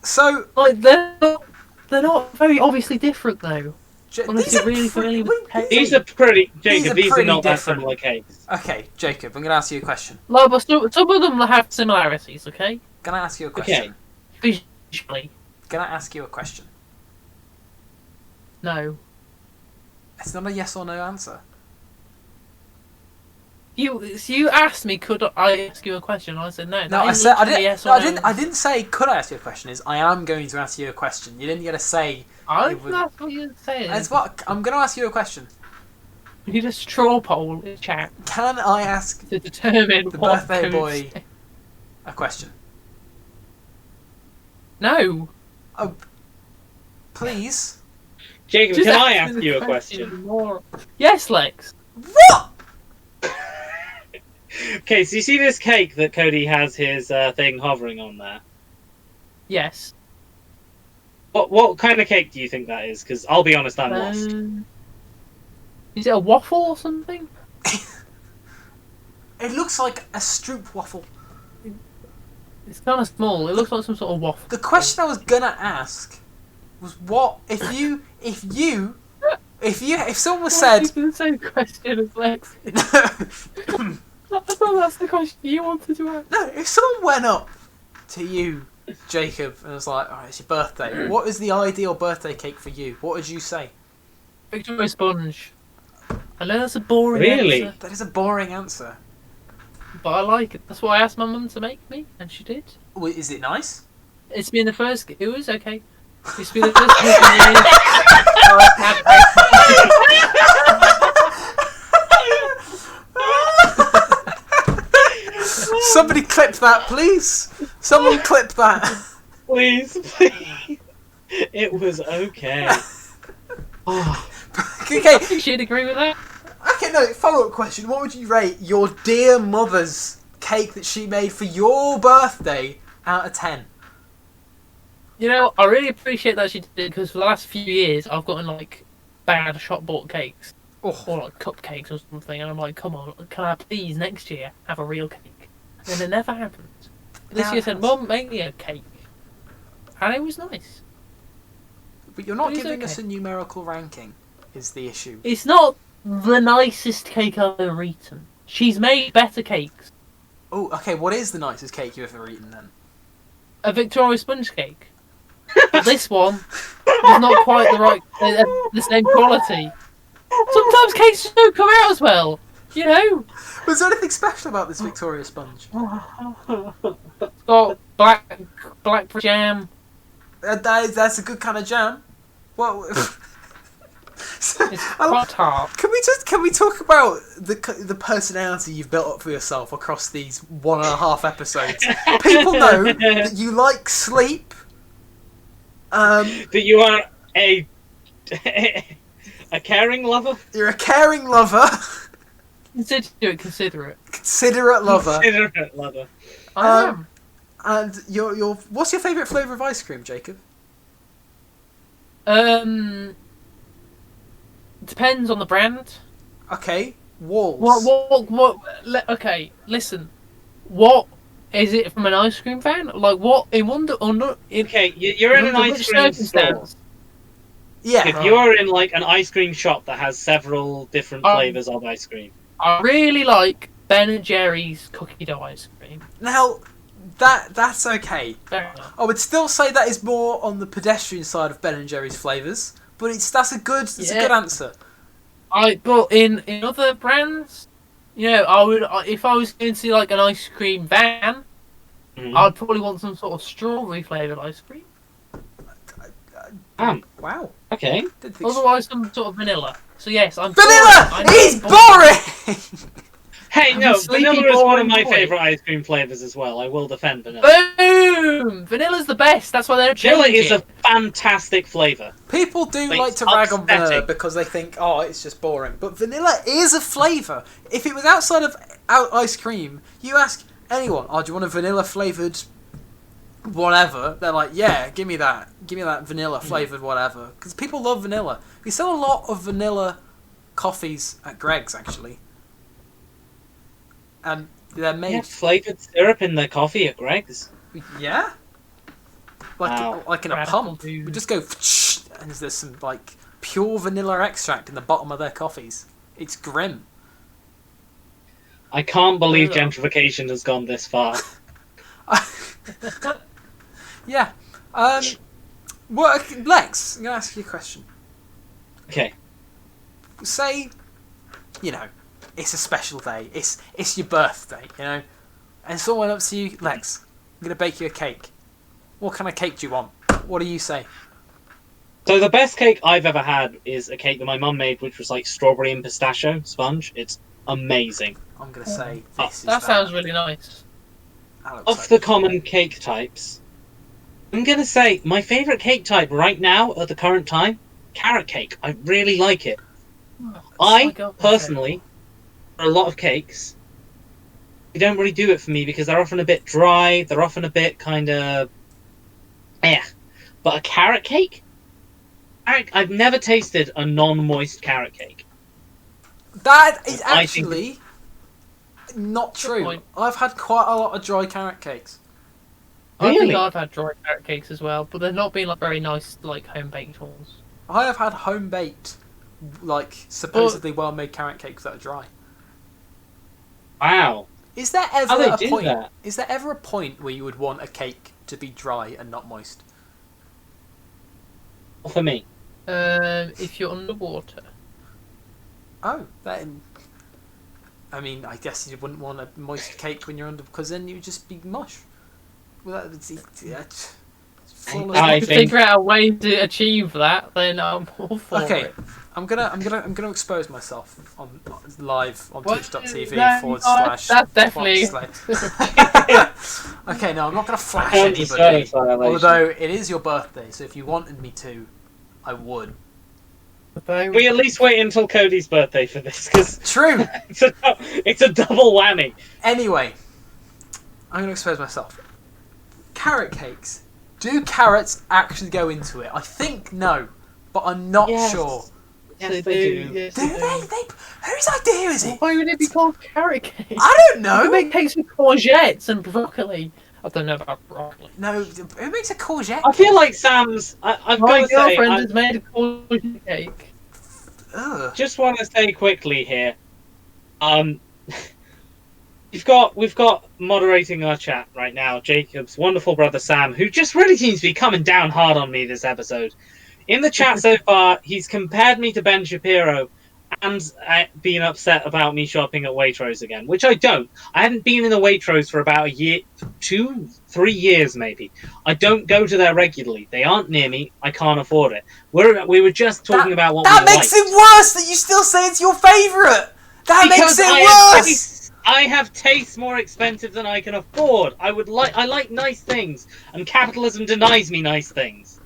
So, like, they're not very obviously different though. Unless you're really familiar with cake. These are pretty, Jacob. These are not that different. similar cakes. Okay, Jacob, I'm going to ask you a question. No, but some of them have similarities. Okay. Can I ask you a question? Okay. Visually. Can I ask you a question? No. It's not a yes or no answer. You asked me, could I ask you a question? I said no. No, I said I didn't. Yes I didn't say could I ask you a question. Is I am going to ask you a question. You didn't get to say. That's what you're saying. That's what I'm going to ask you a question. We need a straw poll in chat. Can I ask to determine the what birthday boy a question? No. Oh, please. Jacob, can I ask you a question? Yes, Lex. What? Okay, so you see this cake that Cody has his thing hovering on there? Yes. What kind of cake do you think that is? Because I'll be honest, I'm lost. Is it a waffle or something? It looks like a Stroop waffle. It's kind of small. It looks like some sort of waffle. The question I was gonna ask was what if someone was said the same question as Lex. I thought that's the question you wanted to ask. No, if someone went up to you, Jacob, and was like, "Alright, it's your birthday. What is the ideal birthday cake for you?" What would you say? Victoria Sponge. I know that's a boring answer. That is a boring answer. But I like it. That's what I asked my mum to make me, and she did. Well, is it nice? It's been the first. It was okay. It's been the first cake in years. Somebody clip that, please. Someone clip that. Please. It was okay. Oh. Okay. She'd agree with that. Okay, no, follow-up question. What would you rate your dear mother's cake that she made for your birthday out of 10? You know, I really appreciate that she did, because for the last few years I've gotten like bad shop-bought cakes. Or like cupcakes or something, and I'm like, come on, can I please next year have a real cake? And it never happened. This year I said, Mum, make me a cake. And it was nice. But you're not giving us a numerical ranking, is the issue. It's not the nicest cake I've ever eaten. She's made better cakes. Oh, okay, what is the nicest cake you've ever eaten then? A Victoria sponge cake. But this one was not quite the same quality. Sometimes cakes just don't come out as well, you know. Was there anything special about this Victoria sponge? It's got black jam, That's a good kind of jam. Well, It's quite tart. Can we talk about the personality you've built up for yourself across these 1.5 episodes? People know that you like sleep. That you are a caring lover. You're a caring lover. Considerate lover. Considerate lover. I am. And your what's your favourite flavour of ice cream, Jacob? Depends on the brand. Okay, Walls. Okay, listen. What is it from an ice cream van? Like what? Okay, you're in an ice cream store. Yeah. If you're in like an ice cream shop that has several different flavours of ice cream. I really like Ben and Jerry's cookie dough ice cream. Now, that's okay. Fair enough. I would still say that is more on the pedestrian side of Ben and Jerry's flavours, but that's a good answer. But in other brands, I would if I was going to see like an ice cream van, I'd probably want some sort of strawberry flavoured ice cream. Wow. Okay. Otherwise, some sort of vanilla. So yes, I'm vanilla. He's boring. Hey, no, vanilla is one of my favourite ice cream flavours as well. I will defend vanilla. Boom! Vanilla's the best. That's why they're changing. Vanilla is a fantastic flavour. People do like to rag on vanilla because they think, oh, it's just boring. But vanilla is a flavour. If it was outside of ice cream, you ask anyone, oh, do you want a vanilla flavoured whatever? They're like, yeah, give me that vanilla flavoured whatever. Because people love vanilla. We sell a lot of vanilla coffees at Greg's, actually. And they're made flavoured syrup in the coffee at Greg's. Yeah, like in a pump. Dude. We just go and there's some like pure vanilla extract in the bottom of their coffees. It's grim. I can't believe gentrification has gone this far. Yeah. Lex, I'm gonna ask you a question. Okay. Say, it's a special day. It's your birthday, and someone up to you, Lex, I'm gonna bake you a cake. What kind of cake do you want? What do you say? So the best cake I've ever had is a cake that my mum made, which was like strawberry and pistachio sponge. It's amazing. I'm gonna say this. That sounds really nice. Of the common cake types, I'm gonna say my favourite cake type right now at the current time, carrot cake. I really like it. Personally, for a lot of cakes, they don't really do it for me because they're often a bit dry. They're often a bit kind of, But a carrot cake, I've never tasted a non-moist carrot cake. That is actually not true. I've had quite a lot of dry carrot cakes. I think I've had dry carrot cakes as well, but they've not been like very nice, like home-baked ones. I have had home-baked, like supposedly well-made carrot cakes that are dry. Wow. Is there ever a point? Is there ever a point where you would want a cake to be dry and not moist? For me. If you're underwater. Oh, then. I mean, I guess you wouldn't want a moist cake when you're under, because then you would just be mush. Well, figure out a way to achieve that, then I'm all for it. Okay, I'm gonna expose myself on live on twitch.tv / That's definitely. Okay, no, I'm not gonna flash anybody. Although it is your birthday, so if you wanted me to, I would. We at least wait until Cody's birthday for this, because true. it's a double whammy. Anyway, I'm gonna expose myself. Carrot cakes. Do carrots actually go into it? I think no, but I'm not sure. Yes, they do. Yes, do they? Whose idea is it? Why would it be called carrot cake? I don't know. You make cakes with courgettes and broccoli. I don't know about broccoli. No, who makes a courgette? I feel like Sam's. My girlfriend has made a courgette cake. Ugh. Just want to say quickly here. We've got moderating our chat right now, Jacob's wonderful brother Sam, who just really seems to be coming down hard on me this episode. In the chat so far, he's compared me to Ben Shapiro and being upset about me shopping at Waitrose again, which I don't. I haven't been in a Waitrose for about a year, 2, 3 years maybe. I don't go to there regularly. They aren't near me. I can't afford it. We were just talking about what that we makes liked. it worse that you still say it's your favourite. That Because makes it worse. I have tastes more expensive than I can afford. I like nice things, and capitalism denies me nice things.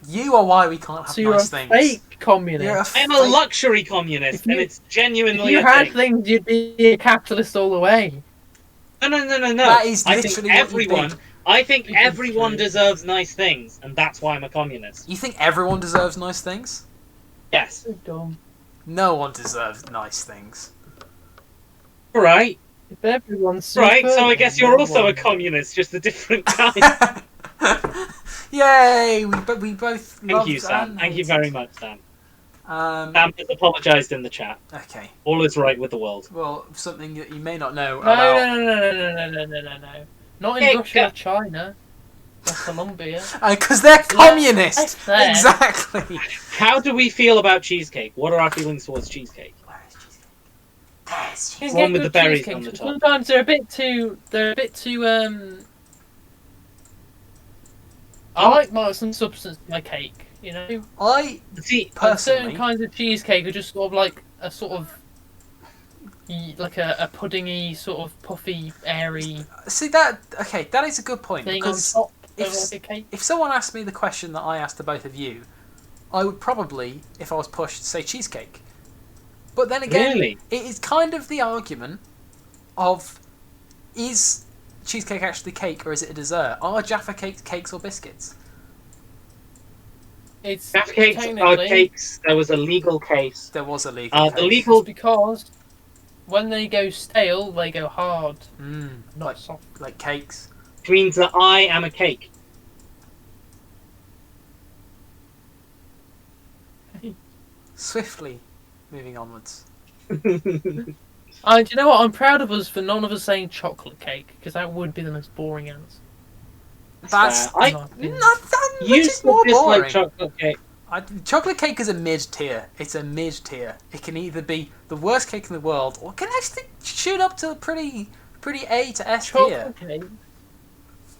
You are why we can't have So you're nice a things. fake communist. I'm a luxury communist, and it's genuinely If you a had thing. things, you'd be a capitalist all the way. No. That is literally what you think. I think everyone deserves nice things, and that's why I'm a communist. You think everyone deserves nice things? Yes. So dumb. No one deserves nice things. Right. If everyone's super, Right, so I guess you're also a one. communist, just a different kind. Yay! We both. Thank you, Sam. Thank you very much, Sam. Um, Sam has apologised in the chat. okay. All is right with the world. Well, something that you may not know No, about. no. Not in Russia or China. Or Colombia. Because they're communist. Left there. Exactly. How do we feel about cheesecake? What are our feelings towards cheesecake? Where is cheesecake? There's cheesecake. You can One get with the good berries cheesecakes, on the but top. sometimes they're a bit too. I like some substance in my cake. You know. I See, Like certain personally. kinds of cheesecake are just sort of like a sort of like a puddingy, sort of puffy, airy See that? Okay, that is a good point thing on because top if of like a cake. if someone asked me the question that I asked to both of you, I would probably, if I was pushed, say cheesecake. But then again, Really? it is kind of the argument of is cheesecake actually cake or is it a dessert? Are Jaffa cakes cakes or biscuits? It's Jaffa cakes are technically cakes. There was a legal case. There was a legal The case. legal it's because when they go stale, they go hard, not like soft. like cakes. means that I am a cake. Swiftly moving onwards. And you know what? I'm proud of us for none of us saying chocolate cake because that would be the most boring answer. That's fair. in my opinion. not that which Used is to more dislike boring. chocolate cake. Chocolate cake is a mid tier. It's a mid tier. It can either be the worst cake in the world, or it can actually shoot up to a pretty A to S tier. Chocolate cake.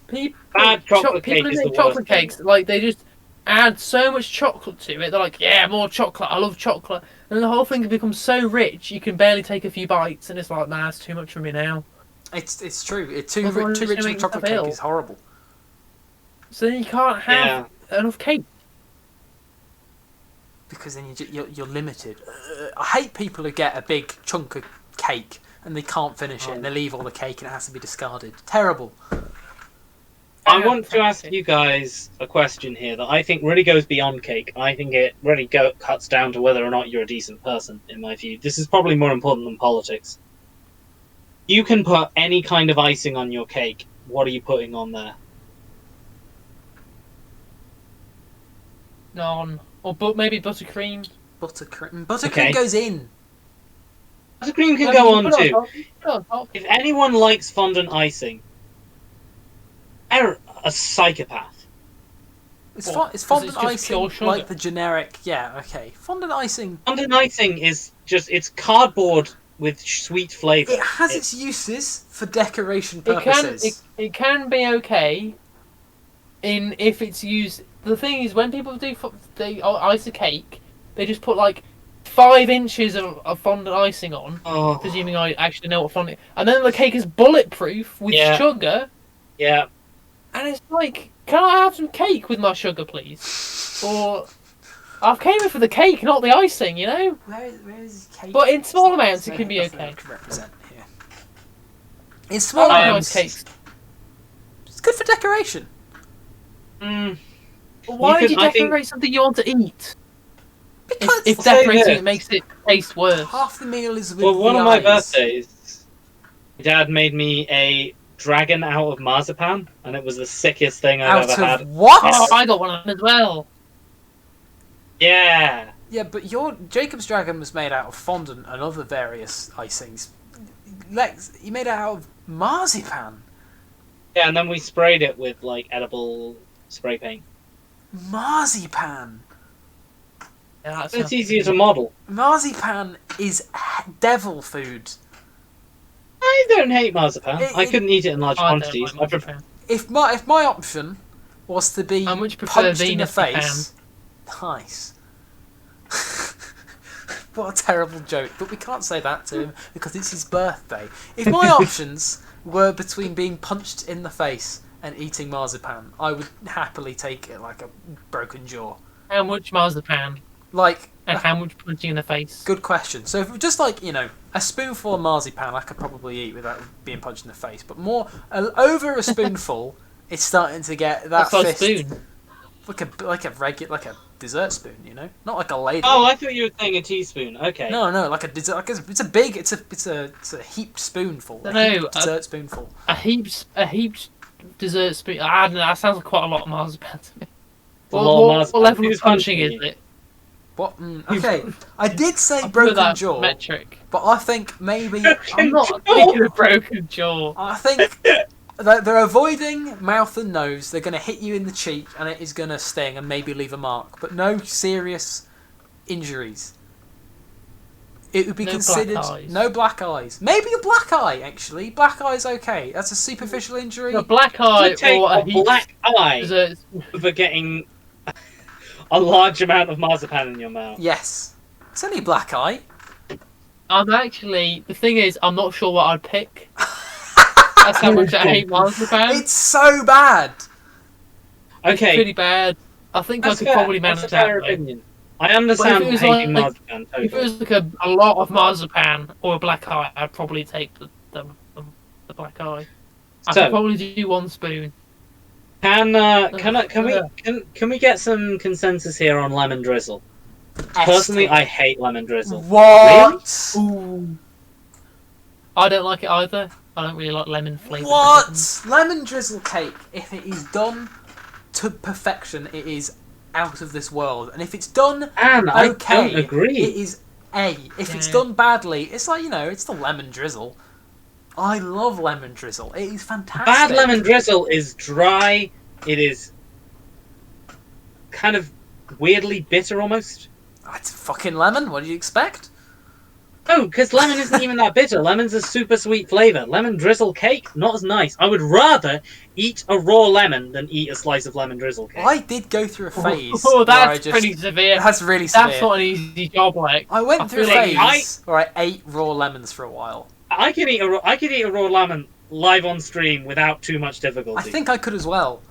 People, Bad chocolate cake people who is the make chocolate worst thing. cakes, like they just add so much chocolate to it. They're like, yeah, more chocolate. I love chocolate, and the whole thing becomes so rich you can barely take a few bites, and it's like, nah, it's too much for me now. It's true. Too Otherwise rich it's of gonna a chocolate make me cake ill. is horrible. So then you can't have enough cake. Because then you're limited. I hate people who get a big chunk of cake and they can't finish it and they leave all the cake and it has to be discarded. Terrible. I want to ask you guys a question here that I think really goes beyond cake. I think it really cuts down to whether or not you're a decent person, in my view. This is probably more important than politics. You can put any kind of icing on your cake. What are you putting on there? None. Or maybe buttercream. Buttercream. Buttercream Okay. goes in. Buttercream can I go mean, on put it too. top, put it on top. If anyone likes fondant icing, they're a psychopath. It's What? it's 'Cause fondant it's just icing, pure sugar. like the generic. Yeah, okay. Fondant icing. Fondant icing is just, it's cardboard with sweet flavour. It has its uses for decoration It purposes. can be okay. If it's used. The thing is, when people they ice a cake, they just put like 5 inches of fondant icing on, Oh, presuming I actually know what fondant. And then the cake is bulletproof with Yeah. sugar, yeah. and it's like, can I have some cake with my sugar, please? Or I've came in for the cake, not the icing, you know. Where is cake? But in small amounts, it can be Nothing okay. I can represent here. In I small like amounts, nice cakes. it's good for decoration. Mm. But why would you I think- decorate something you want to eat? Because If I'll say decorating this. it makes it taste worse. half the meal is with Well, one the of my eyes. birthdays, my dad made me a dragon out of marzipan, and it was the sickest thing I've Out ever of had. what? Oh, I got one of them as well. Yeah. Yeah, but your Jacob's dragon was made out of fondant and other various icings. Lex, you made it out of marzipan. Yeah, and then we sprayed it with, like, edible spray paint. Marzipan. Yeah, It's easier to model. Marzipan is devil food. I don't hate marzipan. I couldn't eat it in large I don't quantities. like marzipan. If my option was to be I much prefer punched in the Venus face, nice. What a terrible joke, but we can't say that to him because it's his birthday. If my options were between being punched in the face and eating marzipan, I would happily take it like a broken jaw. How much marzipan? Like, And how much punching in the face? good question. So, if just like, a spoonful of marzipan, I could probably eat without being punched in the face. But over a spoonful, it's starting to get that What's fist, a spoon? like a dessert spoon, not like a ladle. Oh, I thought you were saying a teaspoon. Okay. No, like a dessert. It's a heaped spoonful. No, A heaped dessert spoonful. A heaped dessert spoon. I don't know. That sounds like quite a lot of marzipan to me. What level of punching is it? What? Okay, I did say I'll put broken that jaw, metric. but I think maybe I'm not thinking of broken jaw. I think that they're avoiding mouth and nose. They're going to hit you in the cheek, and it is going to sting and maybe leave a mark, but no serious injuries. It would be considered no black eyes. Maybe a black eye, actually. Black eye's okay. That's a superficial injury. A black eye or a black eye dessert. for getting a large amount of marzipan in your mouth. Yes, it's only a black eye. The thing is, I'm not sure what I'd pick. That's how much I hate marzipan. It's so bad. Okay. It's pretty bad. I think I could probably manage That's a fair that. opinion. I understand hating marzipan totally. If it was like a lot of marzipan or a black eye, I'd probably take the black eye. I could probably do one spoon. Can we get some consensus here on lemon drizzle? Personally, I hate lemon drizzle. What? Really? Ooh. I don't like it either. I don't really like lemon flavour. What? Lemon drizzle cake, if it is done to perfection, it is out of this world. And if it's done okay, I don't agree. It is A. If it's done badly, it's like, it's the lemon drizzle. I love lemon drizzle. It is fantastic. Bad lemon drizzle is dry. It is kind of weirdly bitter almost. It's fucking lemon. What do you expect? Oh, because lemon isn't even that bitter. Lemon's a super sweet flavour. Lemon drizzle cake, not as nice. I would rather eat a raw lemon than eat a slice of lemon drizzle cake. I did go through a phase. Oh, that's pretty severe. That's really severe. That's not an easy job, like. I went through a phase where I ate raw lemons for a while. I could eat a raw lemon live on stream without too much difficulty. I think I could as well.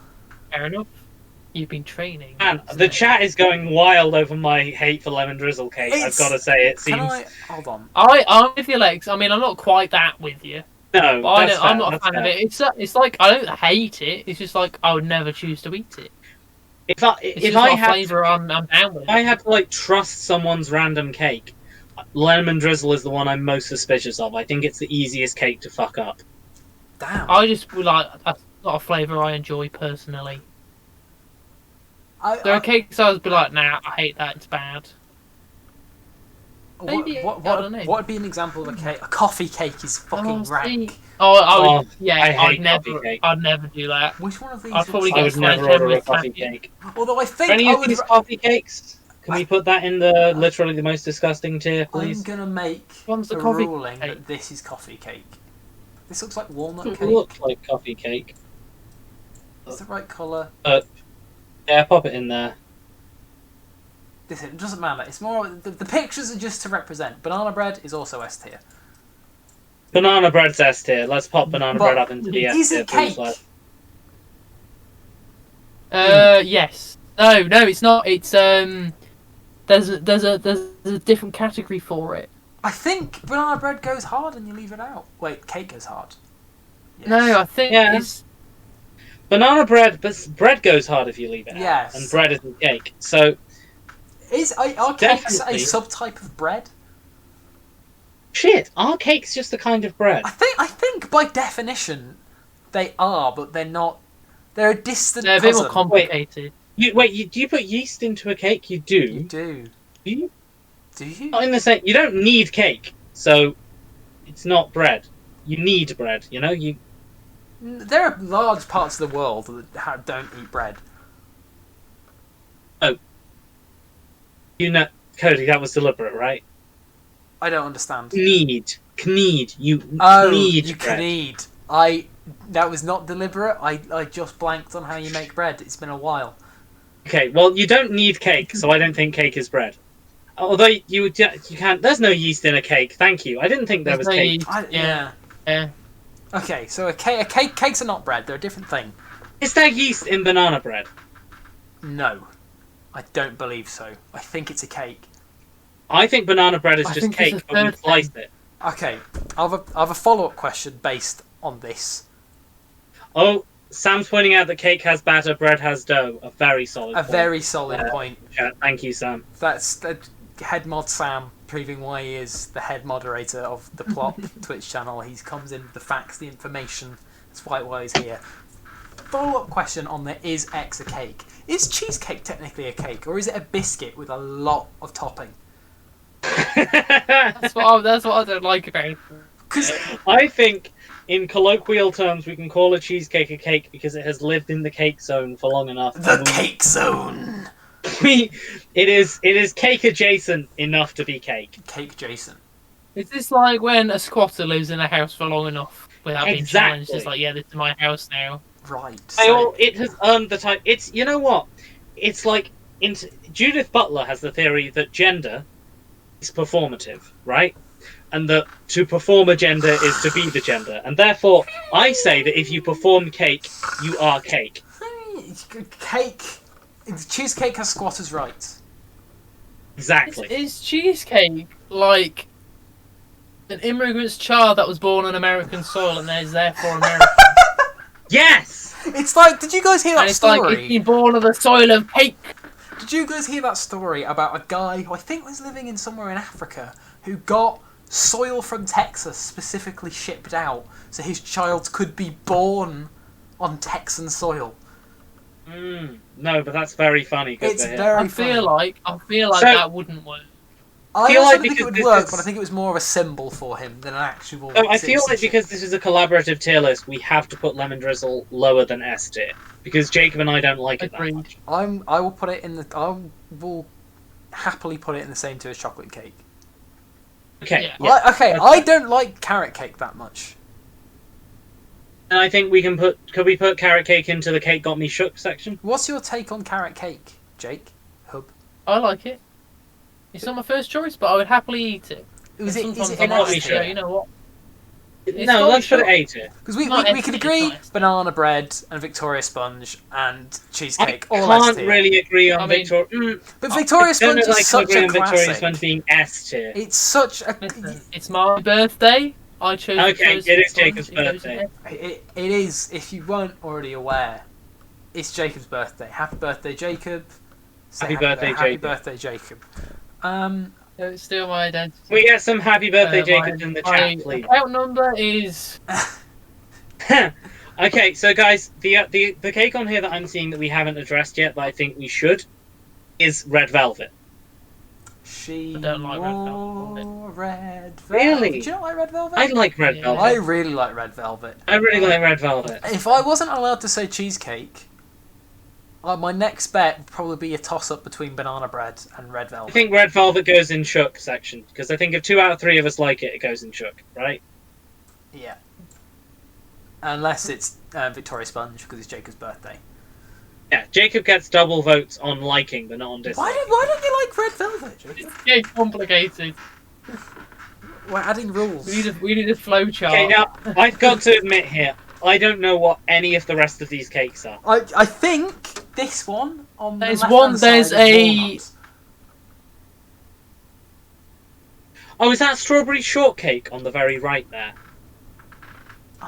Fair enough. You've been training. And the chat is going wild over my hate for lemon drizzle cake. I've got to say, it seems. Hold on. I'm with you, Lex. I mean, I'm not quite that with you. No, but I'm not a fan of it. It's like I don't hate it. It's just like I would never choose to eat it. If I had to trust someone's random cake, lemon drizzle is the one I'm most suspicious of. I think it's the easiest cake to fuck up. Damn. I just that's not a flavour I enjoy personally. There are cakes I would be like, nah, I hate that, it's bad. What would be an example of a cake? A coffee cake is fucking rank. I'd never do that. Which one of these? I would never order a coffee cake. Although I think any of these coffee cakes, can we put that in the literally the most disgusting tier, please? I'm gonna make a ruling that this is coffee cake. This looks like walnut cake. It looks like coffee cake. It's the right colour. Yeah, pop it in there. Listen, it doesn't matter. It's more the pictures are just to represent. Banana bread is also S tier. Banana bread's S tier. Let's pop banana bread up into the S tier. Is it cake? Yes. No, it's not. It's There's a different category for it. I think banana bread goes hard and you leave it out. Wait, cake goes hard. Yes. No, I think it's. Banana bread, but bread goes hard if you leave it out. And bread isn't cake. So, are cakes a subtype of bread? Shit, are cakes just a kind of bread? I think by definition they are, but they're not. They're a distant. They're a bit more complicated. Do you put yeast into a cake? You do. You do. Do you? Do you? Not in the same. You don't need cake, so it's not bread. You need bread. You. There are large parts of the world that don't eat bread. Oh. Cody, that was deliberate, right? I don't understand. Kneed. You Oh, kneed you bread. kneed. That was not deliberate. I just blanked on how you make bread. It's been a while. Okay, well, you don't need cake, so I don't think cake is bread. Although you can't. There's no yeast in a cake. Thank you. I didn't think there was There's no cake. yeast. Yeah. Yeah. Okay, so cakes are not bread. They're a different thing. Is there yeast in banana bread? No, I don't believe so. I think it's a cake. I think banana bread is I just think it's cake, a but we third sliced it. Okay, I have a follow-up question based on this. Oh, Sam's pointing out that cake has batter, bread has dough. A very solid point. Very solid point. Chat. Thank you, Sam. That's head mod Sam proving why he is the head moderator of the P.L.O.P Twitch channel. He comes in with the facts, the information. That's why he's here. Follow-up question on the is X a cake? Is cheesecake technically a cake, or is it a biscuit with a lot of topping? That's what I don't like about it. I think, in colloquial terms, we can call a cheesecake a cake because it has lived in the cake zone for long enough. The cake zone. It is cake adjacent enough to be cake. Cake Jason. Is this like when a squatter lives in a house for long enough without being challenged? Exactly. It's like, yeah, this is my house now. Right. It has earned the type. It's, you know what? It's like Judith Butler has the theory that gender is performative, right? And that to perform a gender is to be the gender, and therefore I say that if you perform cake, you are cake. Cake. Cheesecake has squatters' rights. Exactly. Is cheesecake like an immigrant's child that was born on American soil and is therefore American? Yes. It's like, did you guys hear that And it's story? like it's been born on the soil of cake. Did you guys hear that story about a guy who I think was living in somewhere in Africa who got soil from Texas specifically shipped out so his child could be born on Texan soil? No, but that's very funny. Good It's for him. very I feel funny. like So- that wouldn't work. I feel also like don't think it because would this work, is- but I think it was more of a symbol for him than an actual. So I feel like citizenship. because this is a collaborative tier list, we have to put Lemon Drizzle lower than S tier because Jacob and I don't like it that Agreed. much. I will put it in the. I will happily put it in the same tier as chocolate cake. Okay. Yeah. I don't like carrot cake that much. And I think we can put. Could we put carrot cake into the cake got me shook section? What's your take on carrot cake, Jake? Hub? I like it. It's not my first choice, but I would happily eat it. Is And it sometimes in I might S go, tier? you know what? It's No, got let's me put it shook. A tier. Because we Not could S tier, agree it's not. banana bread and Victoria sponge and I cheesecake all S can't tier. really agree on I mean- Victoria. But Victoria I don't sponge know that I is can such agree a on Victoria Sponge classic. being S tier. It's such a. Listen, it's my birthday. I chose. Okay, chose it is sponge. Jacob's It goes birthday. in there. It is. If you weren't already aware, it's Jacob's birthday. Happy birthday, Jacob. Say Happy birthday, Happy Jacob. birthday, Jacob. It's still my identity. We get some happy birthday, Jacob, My- in the my chat, please. account number is. Okay, so guys, the cake on here that I'm seeing that we haven't addressed yet, but I think we should, is red velvet. She I don't like red wore velvet. red velvet. Really? Do you not like red velvet? I like red Yeah. velvet. I really like red velvet. I really like red velvet. If I wasn't allowed to say cheesecake, my next bet would probably be a toss-up between banana bread and red I velvet. think red velvet goes in shook section because I think if 2 out of 3 of us like it, it goes in shook, right? Yeah. Unless it's Victoria Sponge because it's Jacob's birthday. Yeah, Jacob gets double votes on liking, but not on disliking. Why don't you like red velvet, Jacob? It's complicated. We're adding rules. We need a flow chart. Okay, now I've got to admit here, I don't know what any of the rest of these cakes are. I think this one on There's the one- left-hand there's side is a- walnuts. Oh, is that strawberry shortcake on the very right there?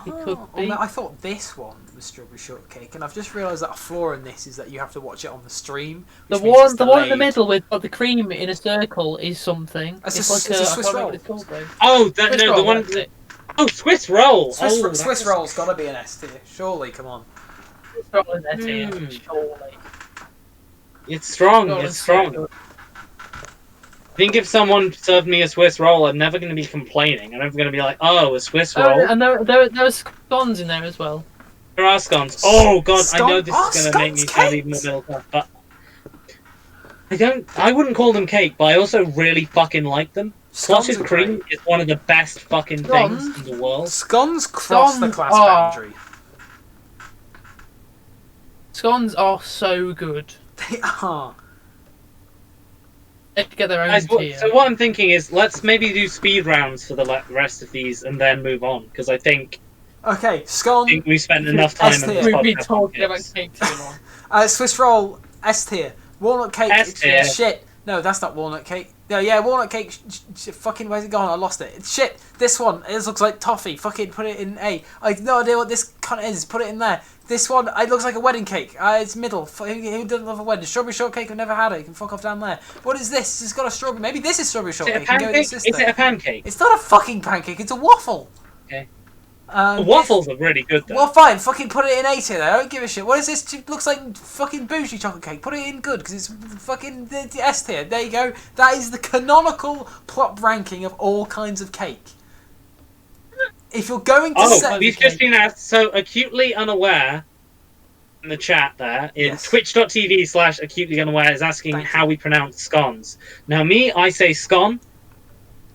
It could Oh, be. no, I thought this one was strawberry shortcake, and I've just realised that a flaw in this is that you have to watch it on the stream. The which means it's one in the delayed. middle with the cream in a circle is something. It's It's a- like it's a I Swiss can't remember roll. what it's called, though. Oh, Swiss no, roll, the one. that's it. Oh, Swiss roll. Swiss roll's got to be an S tier, surely. Come on. Swiss roll is that here, Mm. surely. It's strong. Roll It's is so strong. good. I think if someone served me a Swiss roll, I'm never going to be complaining. I'm never going to be like, oh, a Swiss Oh, roll. and there are scones in there as well. There are scones. Oh god, I know this Oh, is going to make me scones sound even more cakes. middle class. But I wouldn't call them cake, but I also really fucking like them. Scones Clotted are cream great. is one of the best fucking things in the world. Scones cross the class boundary. Scones are so good. They are. They get their own Guys, tier. so what I'm thinking is, let's maybe do speed rounds for the rest of these and then move on, because I think scone. we spent enough time on this We've been podcast. talking about cake too long. Swiss roll S tier. Walnut cake. S tier. Shit. No, that's not walnut cake. No, yeah, walnut cake. Fucking, where's it gone? I lost it. Shit. This one. This looks like toffee. Fucking put it in A. I have no idea what this cunt is. Put it in there. This one. It looks like a wedding cake. It's middle. Who doesn't love a wedding? Strawberry shortcake. I've never had it. You can fuck off down there. What is this? It's got a strawberry. Maybe this is strawberry shortcake. Is it a pancake? Is it a pancake? It's not a fucking pancake. It's a waffle. Okay. The waffles are really good though. Well, fine. Fucking put it in A tier. I don't give a shit. What is this? It looks like fucking bougie chocolate cake. Put it in good because it's fucking the S tier. There you go. That is the canonical P.L.O.P ranking of all kinds of cake. If you're going to set we've just been asked. So acutely unaware in the chat there in twitch.tv/acutely unaware is asking how we pronounce scones. Now I say scone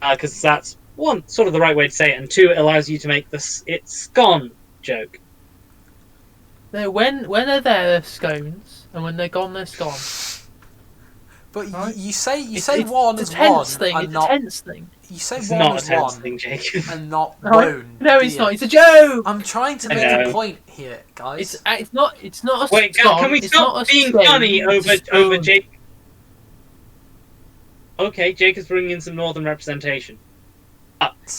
because that's one, sort of the right way to say it, and two, it allows you to make it's scone joke. No, when they're there, they're scones, and when they're gone, they're scones. But right? you say it's one as tense one, thing. and It's not, a tense thing. You say it's one not as a tense one, thing, Jacob. and not one. No, it's not. It's a joke. I'm trying to make a point here, guys. It's not a Wait, scone. can we it's stop not being scone, funny over Jake? Jake? Okay, Jake is bringing in some northern representation.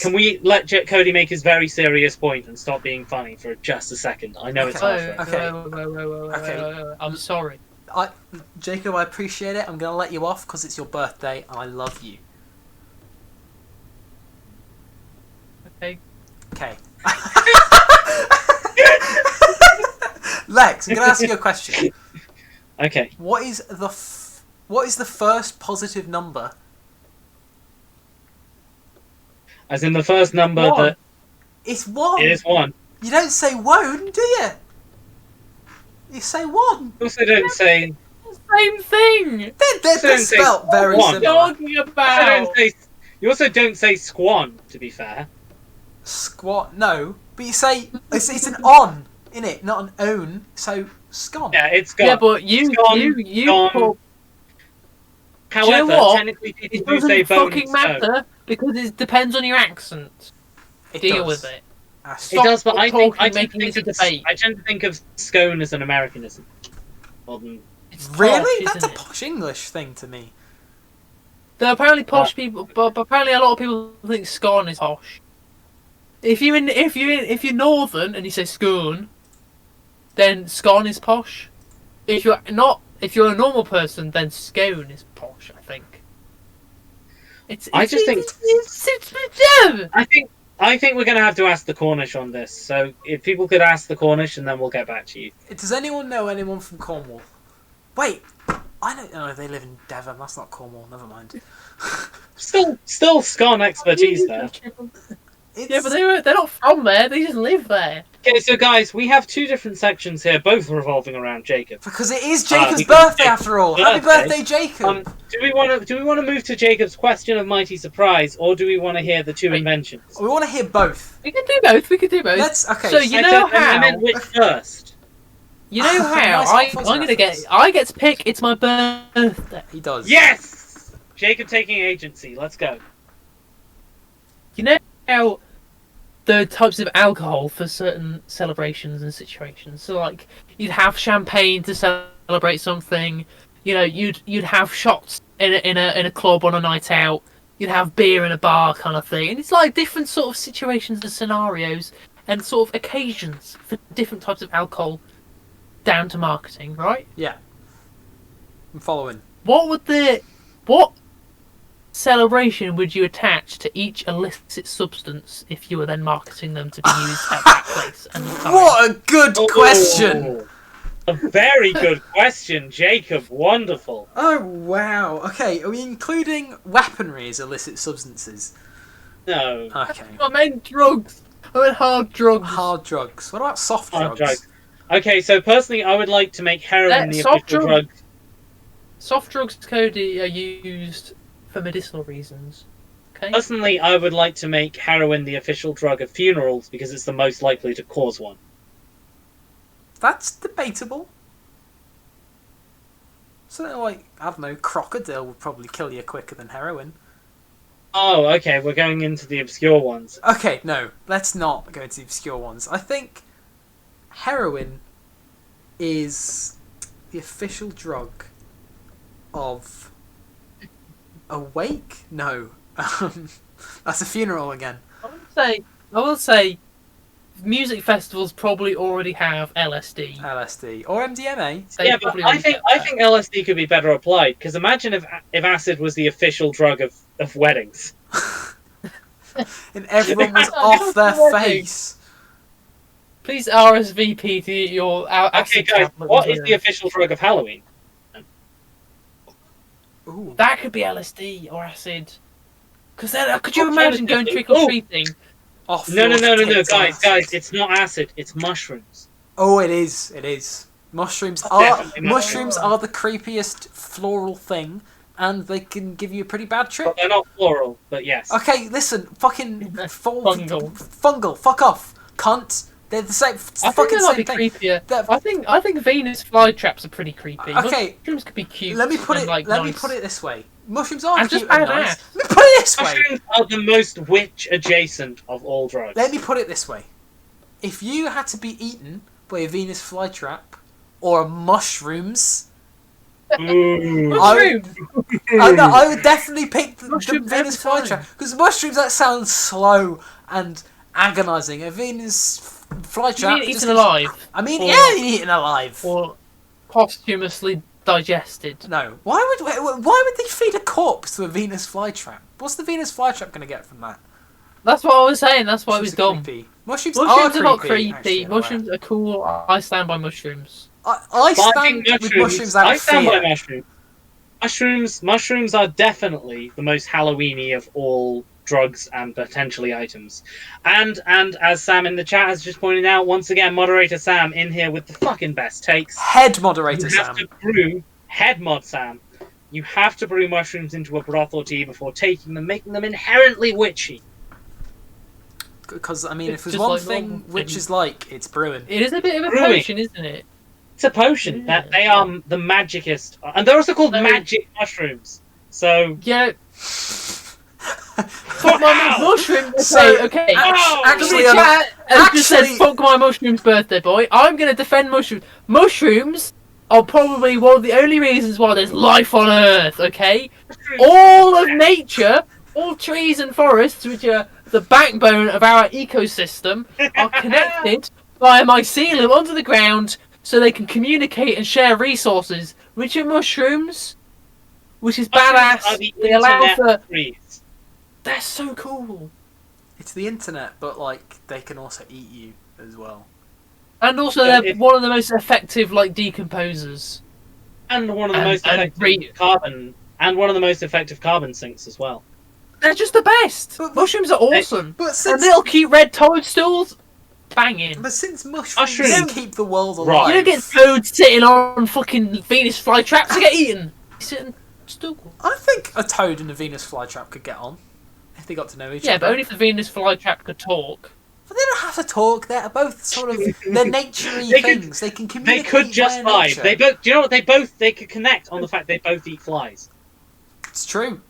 Can we let Cody make his very serious point and stop being funny for just a second? I know it's hard. Okay. I'm sorry. Jacob, I appreciate it. I'm going to let you off because it's your birthday and I love you. Okay. Lex, I'm going to ask you a question. Okay. What is the first positive number? As in the first number that... It's 1. It is 1. You don't say won't, do you? You say 1. You also don't say... Same thing! They're spelt very similar. Talking about? You also don't say squan, to be fair. Squat, no. But you say... It's an on, innit? Not an own. So, scone. Yeah, it's gone. Yeah, but you gone. However, you know what? technically people It do say doesn't bone fucking and stone. matter because it depends on your accent. Deal with it. It does, but I tend to think of scone as an Americanism. It's really? posh, That's a isn't it? posh English thing to me. There are apparently posh people, but apparently a lot of people think scone is posh. If you're northern and you say scone, then scone is posh. If you're a normal person, then scone is posh. I think. I think we're going to have to ask the Cornish on this. So if people could ask the Cornish, and then we'll get back to you. Does anyone know anyone from Cornwall? Wait, I don't know. They live in Devon. That's not Cornwall. Never mind. Still scone expertise there. Yeah, but they're not from there. They just live there. Okay, so guys, we have two different sections here, both revolving around Jacob. Because it is Jacob's birthday after all. Happy birthday, Jacob! Do we want to move to Jacob's question of mighty surprise, or do we want to hear the two inventions? We want to hear both. We can do both. Okay. So you know how? I meant which first? You know how? I get to pick. It's my birthday. He does. Yes. Jacob taking agency. Let's go. You know how the types of alcohol for certain celebrations and situations. So like you'd have champagne to celebrate something. You know, you'd have shots in a club on a night out. You'd have beer in a bar kind of thing. And it's like different sort of situations and scenarios and sort of occasions for different types of alcohol down to marketing, right? Yeah. I'm following. What celebration would you attach to each illicit substance if you were then marketing them to be used at that place and time? What a good question! A very good question, Jacob. Wonderful. Oh, wow. Okay, are we including weaponry as illicit substances? No. Okay. I meant drugs. I meant hard drugs. Hard drugs. What about soft drugs? Okay, so personally, I would like to make heroin the official drug. Soft drugs, Cody, are used for medicinal reasons. Okay. Personally, I would like to make heroin the official drug of funerals because it's the most likely to cause one. That's debatable. Something like, I don't know, crocodile would probably kill you quicker than heroin. Oh, okay, we're going into the obscure ones. Okay, no, let's not go into the obscure ones. I think heroin is the official drug of a wake? No. That's a funeral again. I will say, music festivals probably already have LSD. LSD. Or MDMA. Yeah, but I think LSD could be better applied, because imagine if acid was the official drug of weddings. And everyone was off their face. Please RSVP to your acid. Okay, guys, what is the official drug of Halloween? Ooh. That could be LSD or acid. Because then, could you imagine going trick or treating? No, guys, it's not acid, it's mushrooms. Oh, it is. Mushrooms are the creepiest floral thing, and they can give you a pretty bad trip. Well, they're not floral, but yes. Okay, listen, fucking fungal, fuck off, cunt. They're the same. I think they might be creepier. I think Venus flytraps are pretty creepy. Okay, mushrooms could be cute. Let me put it. Like, let me put it this way. Mushrooms are and cute just and nice. Let me put it this way. Mushrooms are the most witch adjacent of all drugs. Let me put it this way. If you had to be eaten by a Venus flytrap or mushrooms, I would definitely pick the Venus flytrap, because mushrooms, that sounds slow and agonising. A Venus flytrap. You mean eaten alive? I mean, yeah, eaten alive. Or posthumously digested. No. Why would they feed a corpse to a Venus flytrap? What's the Venus flytrap going to get from that? That's what I was saying. That's why it was dumb. Creepy. Mushrooms are not creepy. Actually, mushrooms are cool. I stand by mushrooms. I stand with mushrooms out of fear. I stand by mushrooms. Mushrooms are definitely the most Halloweeny of all drugs and potentially items. And as Sam in the chat has just pointed out, once again, moderator Sam in here with the fucking best takes. Head moderator Sam. Head mod Sam. You have to brew mushrooms into a broth or tea before taking them, making them inherently witchy. Because, I mean, if there's one thing witches like, it's brewing. It is a bit of a potion, isn't it? It's a potion. That they are the magicest. And they're also called magic mushrooms. So... Yeah. Fuck my mushrooms. So, okay. Actually, just said, fuck my mushrooms birthday boy. I'm going to defend mushrooms. Mushrooms are probably one of the only reasons why there's life on Earth, okay? All of nature, all trees and forests, which are the backbone of our ecosystem, are connected by a mycelium under the ground so they can communicate and share resources, which are mushrooms, which is badass. They allow for... They're so cool. It's the internet, but, like, they can also eat you as well. And also, they're one of the most effective, like, decomposers. And one of the most effective carbon... And one of the most effective carbon sinks as well. They're just the best. Mushrooms are awesome. But and little cute red toadstools, banging. But since mushrooms keep the world alive... Right. You don't get toads sitting on fucking Venus flytraps to get eaten. Sitting still. I think a toad and a Venus flytrap could get on. If they got to know each other. Yeah, but only if the Venus flytrap could talk. But they don't have to talk. They're both sort of... They're nature-y things. They can communicate. They could just fly. They both... Do you know what? They could connect on the fact they both eat flies. It's true.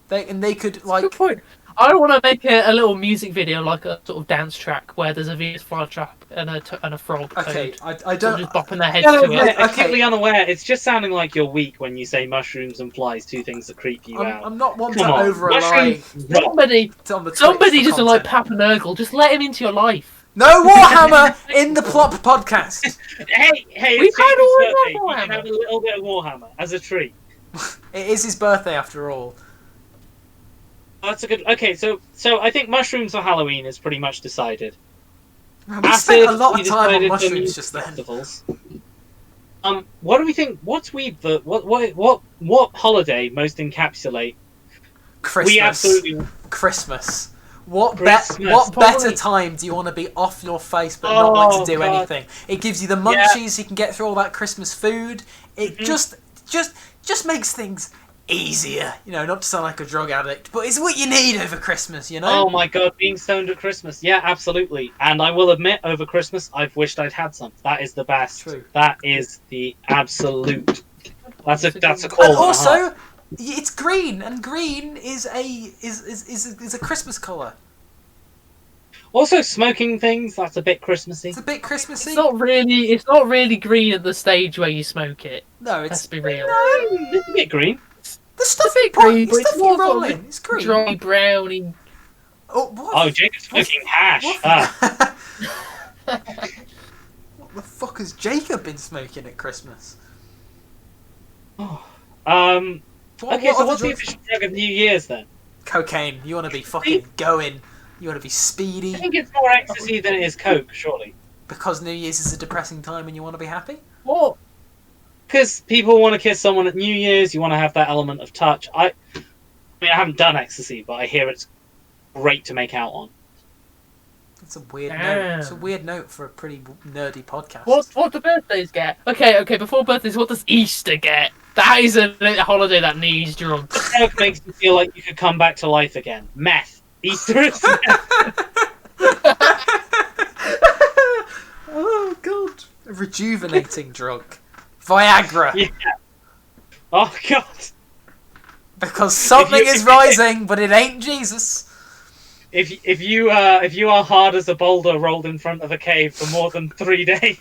They could, like... Good point. I want to make a little music video, like a sort of dance track, where there's a Venus flytrap and a frog. Okay, toad, I don't... just bopping their heads to it. I'm completely unaware. It's just sounding like you're weak when you say mushrooms and flies, two things that creep you out. I'm not one to over-rely. Somebody doesn't like Papa Nurgle. Just let him into your life. No Warhammer in the P.L.O.P podcast. Hey, we've had all Warhammer. You can have a little bit of Warhammer as a treat. It is his birthday after all. That's a good... Okay, so I think mushrooms for Halloween is pretty much decided. We spent a lot of time on mushrooms just then. Festivals. What do we think? What holiday most encapsulate? Christmas. We absolutely... Christmas. What better time do you want to be off your face but not want to do anything? It gives you the munchies. You can get through all that Christmas food. It just just makes things easier. You know, not to sound like a drug addict, but it's what you need over Christmas, you know? Oh my god, being stoned at Christmas. Yeah, absolutely. And I will admit, over Christmas, I've wished I'd had some. That is the best. True. That is the absolute. That's a call. And and a also, half. it's green, and green is a Christmas colour. Also, smoking things, that's a bit Christmassy. It's a bit Christmassy. It's not really green at the stage where you smoke it. No, Let's be real. It's a bit green. The stuff It's a bit green, but it's it's more rolling. sort of It's green. dry browny. Oh, what? Oh, Jacob's smoking hash. What? Ah. What the fuck has Jacob been smoking at Christmas? Okay, What so other what's the drugs? official drug of New Year's then? Cocaine. You want to be fucking going. You want to be I speedy. think it's more ecstasy than it is coke, surely. Because New Year's is a depressing time and you want to be happy? What? Because people want to kiss someone at New Year's, you want to have that element of touch. I mean, I haven't done ecstasy, but I hear it's great to make out on. It's a weird note. It's a weird note for a pretty nerdy podcast. What do birthdays get? Okay, before birthdays, what does Easter get? That is a holiday that needs drugs. The drug makes you feel like you could come back to life again. Meth. Easter is meth. Oh god. A rejuvenating drug. Viagra. Yeah. Oh god. Because something If you- is rising, but it ain't Jesus. If you are hard as a boulder rolled in front of a cave for more than 3 days.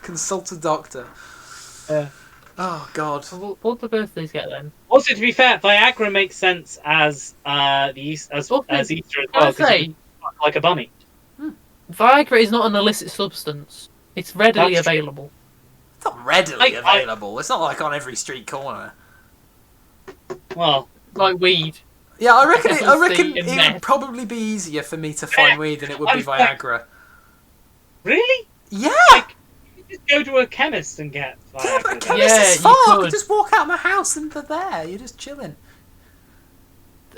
Consult a doctor. Yeah. Oh god. What do birthdays get then? Also, to be fair, Viagra makes sense as Easter as well, I because say, you fuck like a bunny. Viagra is not an illicit substance. It's readily That's true. available. It's not readily I- available. It's not like on every street corner. Well, Like weed. Yeah, I reckon LSD it and would meth. probably be easier for me to find weed than it would be Viagra. really? Yeah! You just go to a chemist and get Yeah, but a Viagra. chemist Yeah, is you far. I could. could just walk out of my house and they're there. You're just chilling.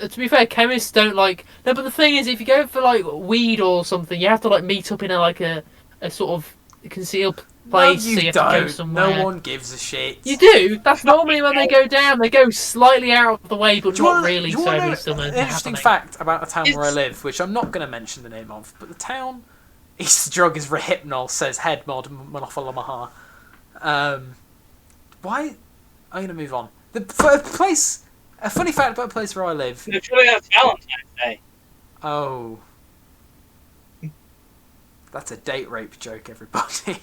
To be fair, chemists don't like. No, but the thing is, if you go for like weed or something, you have to like meet up in a sort of concealed place. No, you so you have to go don't. somewhere. No one gives a shit. You do. That's normally when they go down. They go slightly out of the way, but Do you not wanna- really. do you So wanna it's still know an interesting happening. fact about the town where I live, which I'm not going to mention the name of, but the town Easter drug is Rehypnol, says head mod Monopholomaha. Why? I'm going to move on. A funny fact about a place where I live. No, surely that's Valentine's Day. Oh. That's a date rape joke, everybody.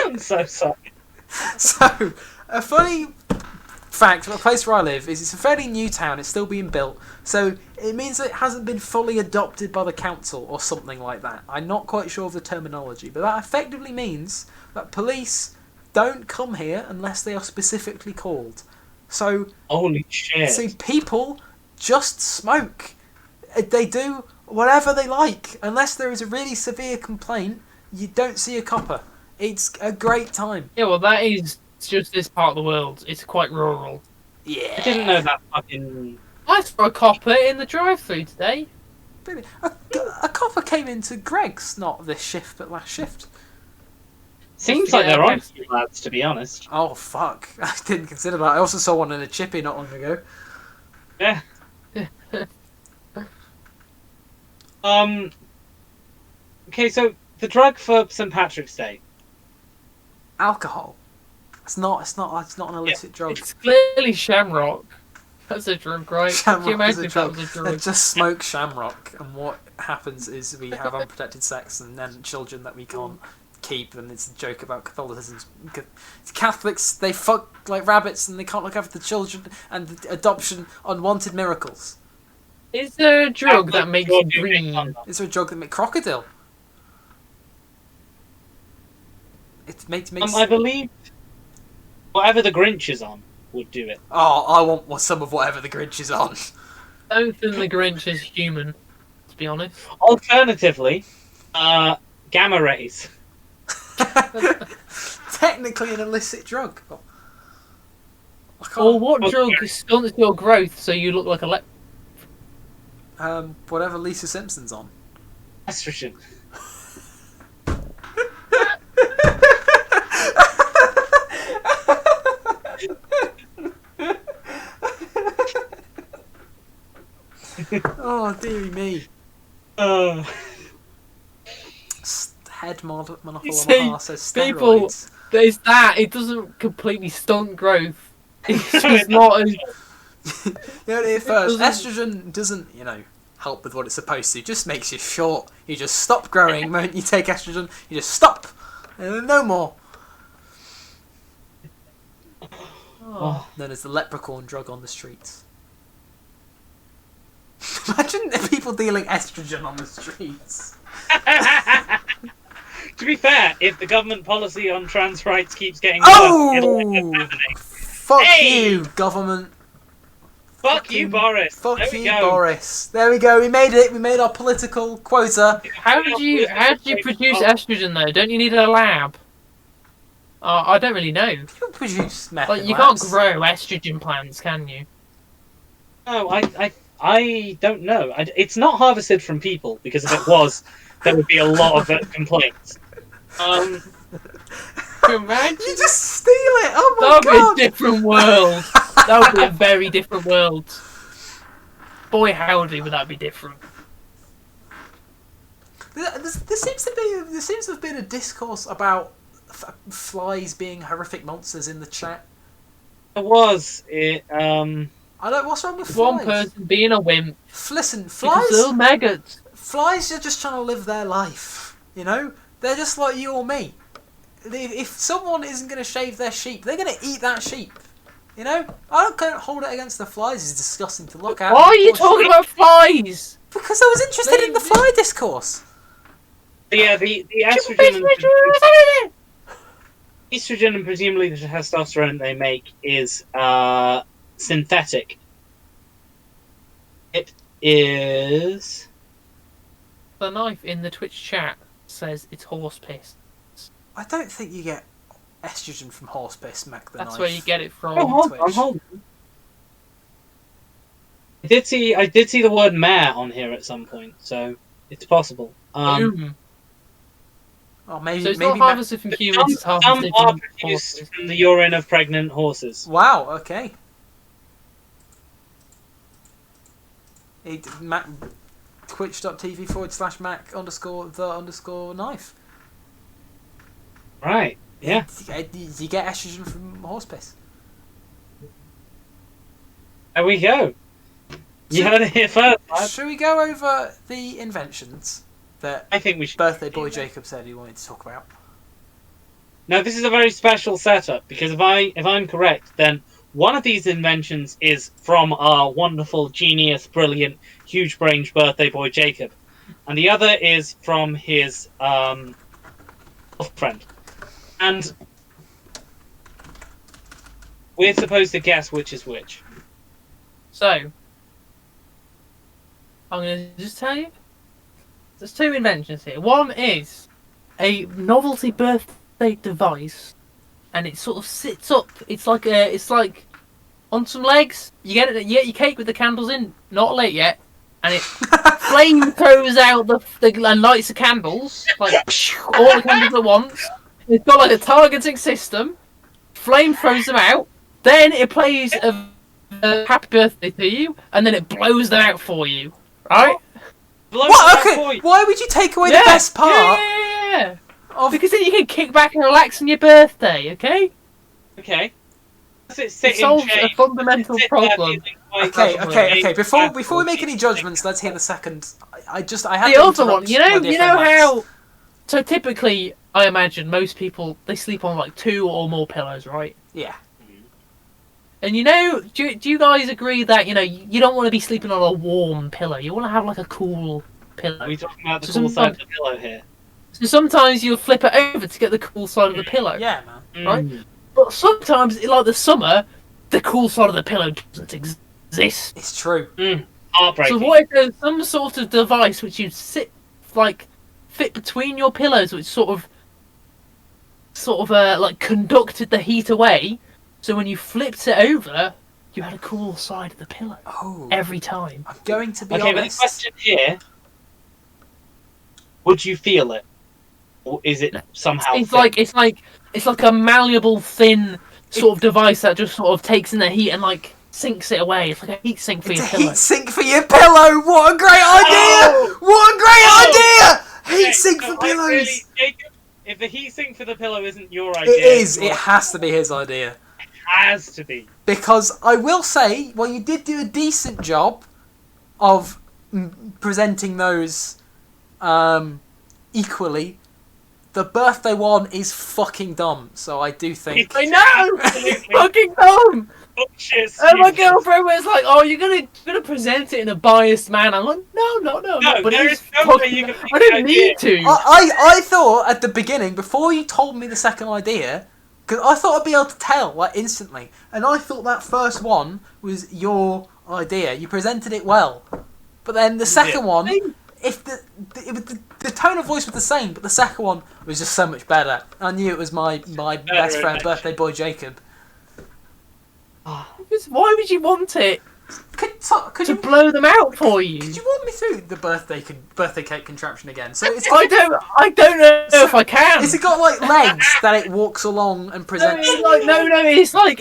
I'm so sorry. So, a funny fact about a place where I live is it's a fairly new town, it's still being built, so it means that it hasn't been fully adopted by the council or something like that. I'm not quite sure of the terminology, but that effectively means that police don't come here unless they are specifically called. So, Holy shit. see, people just smoke. They do whatever they like. Unless there is a really severe complaint, you don't see a copper. It's a great time. Yeah, well, that is just this part of the world. It's quite rural. Yeah. I didn't know that fucking... I saw a copper in the drive-through today. A copper came into Greg's, not this shift, but last shift. Seems Yeah, like they're okay. on you lads, to be honest. Oh, fuck. I didn't consider that. I also saw one in a chippy not long ago. Yeah. Okay, so the drug for St. Patrick's Day. Alcohol. It's not an illicit drug. It's clearly shamrock. That's a drug, right? Can you Shamrock is imagine a if that drug. was a They drug? just smoke shamrock, and what happens is we have unprotected sex, and then children that we can't keep, and it's a joke about Catholicism. Catholics, they fuck like rabbits, and they can't look after the children, and the adoption, unwanted miracles. Is there a drug that makes you Catholics green? Is there a drug that makes crocodile? It makes. I believe whatever the Grinch is on would do it. Oh, I want some of whatever the Grinch is on. I don't think the Grinch is human, to be honest. Alternatively, gamma rays. Technically an illicit drug. Oh. I can't- Or what drug stunts your growth so you look like a Whatever Lisa Simpson's on. Estrogen. Oh, dearie me. Head monocle You on see, my heart says people, steroids. there's that. It doesn't completely stunt growth. It's just not as... You heard it first. doesn't- Estrogen doesn't, help with what it's supposed to. It just makes you short. You just stop growing. The moment you take estrogen, you just stop. And no more. Oh. Known as the leprechaun drug on the streets. Imagine the people dealing estrogen on the streets. To be fair, if the government policy on trans rights keeps getting worse, it'll end up happening. Fuck Hey! you, government. Fuck you, Boris. Fuck There we you, go. Boris. There we go. We made it. We made our political quota. How do you produce estrogen though? Don't you need a lab? I don't really know. You can produce meth Like in you can't labs. grow estrogen plants, can you? No, I don't know. It's not harvested from people, because if it was, there would be a lot of complaints. Imagine. You just steal it. Oh my That would god. be a different world. That would be a very different world. Boy, howdy, would that be different. There seems to have been a discourse about flies being horrific monsters in the chat. It was. I don't. What's wrong with flies? One person being a wimp. Listen, Because flies. they're maggots. Flies are just trying to live their life. They're just like you or me. If someone isn't going to shave their sheep, they're going to eat that sheep. I don't hold it against the flies. It's disgusting to look at. Why are you talking about flies? Because I was interested in the fly discourse. Yeah, the estrogen and presumably the testosterone they make is synthetic. It is. The knife in the Twitch chat says it's horse piss. I don't think you get estrogen from horse piss, Mac the That's knife. where you get it from. Oh, hold on, hold on. I did see the word mare on here at some point, so it's possible. Boom. Oh, maybe. So it's maybe not harvested from humans, it's Some harvested are from produced horses. from the urine of pregnant horses. Wow. Okay. Mac, twitch.tv/Mac_the_knife. Right. Yeah. You get estrogen from horse piss. There we go. You heard it here first, lad. Should we go over the inventions that I think we should. birthday boy Jacob said he wanted to talk about? Now, this is a very special setup, because if I'm correct, then one of these inventions is from our wonderful, genius, brilliant, huge-brained birthday boy Jacob, and the other is from his friend. And we're supposed to guess which is which. So, I'm going to just tell you, there's two inventions here. One is a novelty birthday device, and it sort of sits up. It's like on some legs. You get your cake with the candles in, not lit yet, and it flame throws out and lights the candles, like all the candles at once. It's got like a targeting system. Flame throws them out. Then it plays a happy birthday to you, and then it blows them out for you. Right? What? Okay. Why would you take away the best part? Yeah. Because then you can kick back and relax on your birthday. Okay. Okay. It solves a fundamental problem. Okay. Before we make any judgments, let's hear the second. I have the other one. You know how. So typically, I imagine most people they sleep on like 2 or more pillows, right? Yeah. And do you guys agree that you don't want to be sleeping on a warm pillow? You want to have like a cool pillow. Are we talking about the cool side of the pillow here? So sometimes you'll flip it over to get the cool side of the pillow. Yeah, man. Right? But sometimes, like the summer, the cool side of the pillow doesn't exist. It's true. Heartbreaking. So what if there's some sort of device which you fit between your pillows, which sort of like conducted the heat away, so when you flipped it over, you had a cool side of the pillow. Oh. Every time. I'm going to be Okay, but the honest. question here: would you feel it, or is it somehow? It's like a malleable, thin sort of device that just sort of takes in the heat and like sinks it away. It's like a heat sink for It's your a pillow. heat sink for your pillow. What a great idea! Oh! What a great idea! Heat Okay, sink so for pillows. Really, Jacob, if the heat sink for the pillow isn't your It idea, is. It has to be his idea. has to be. Because I will say, well, you did do a decent job of presenting those equally. The birthday one is fucking dumb, so I do think. I know. It's fucking dumb. Oh shit! And my girlfriend was like, "Oh, you're gonna present it in a biased manner." I'm like, "No." No, But there it's is no way fucking. you can make I don't the need idea. to. I thought at the beginning, before you told me the second idea, because I thought I'd be able to tell like instantly, and I thought that first one was your idea. You presented it well, but then the second one, if the tone of voice was the same, but the second one was just so much better. I knew it was my best friend, birthday boy Jacob. Because why would you want it Could to you blow them out for you? could you walk me through the birthday cake contraption again? So it's I don't know if I can. Has it got like legs that it walks along and No, presents? it's like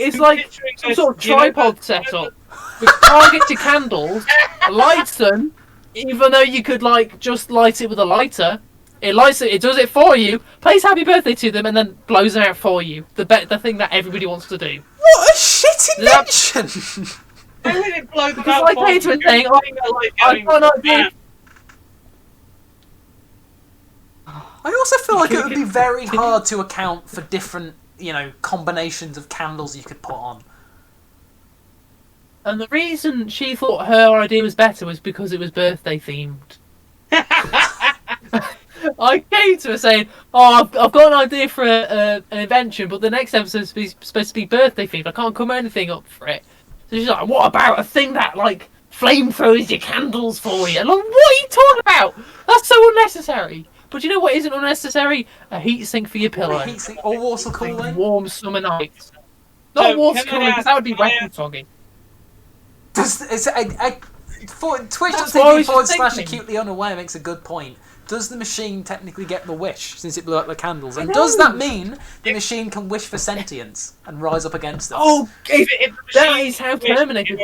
some sort of tripod setup which targets your candles, lights them, even though you could like just light it with a lighter. It lights it, it does it for you, plays happy birthday to them, and then blows them out for you. The thing that everybody wants to do. What a shit invention! Why would it blow them Because out like for Peter you? was saying, I've got an idea. I also feel like it would be very hard to account for different, combinations of candles you could put on. And the reason she thought her idea was better was because it was birthday themed. I came to her saying, "Oh, I've got an idea for an invention, but the next episode's supposed to be birthday themed. I can't come anything up for it." So she's like, "What about a thing that like flamethrowers your candles for you?" And I'm like, "What are you talking about? That's so unnecessary." But you know what isn't unnecessary? A heat sink for your pillow. A heat sink or water cooling. Warm summer nights. Not water cooling, because that would be wet and soggy. Twitch.tv/acutely unaware makes a good point. Does the machine technically get the wish since it blew out the candles? And does that mean the machine can wish for sentience and rise up against us? Oh, If that is how Terminator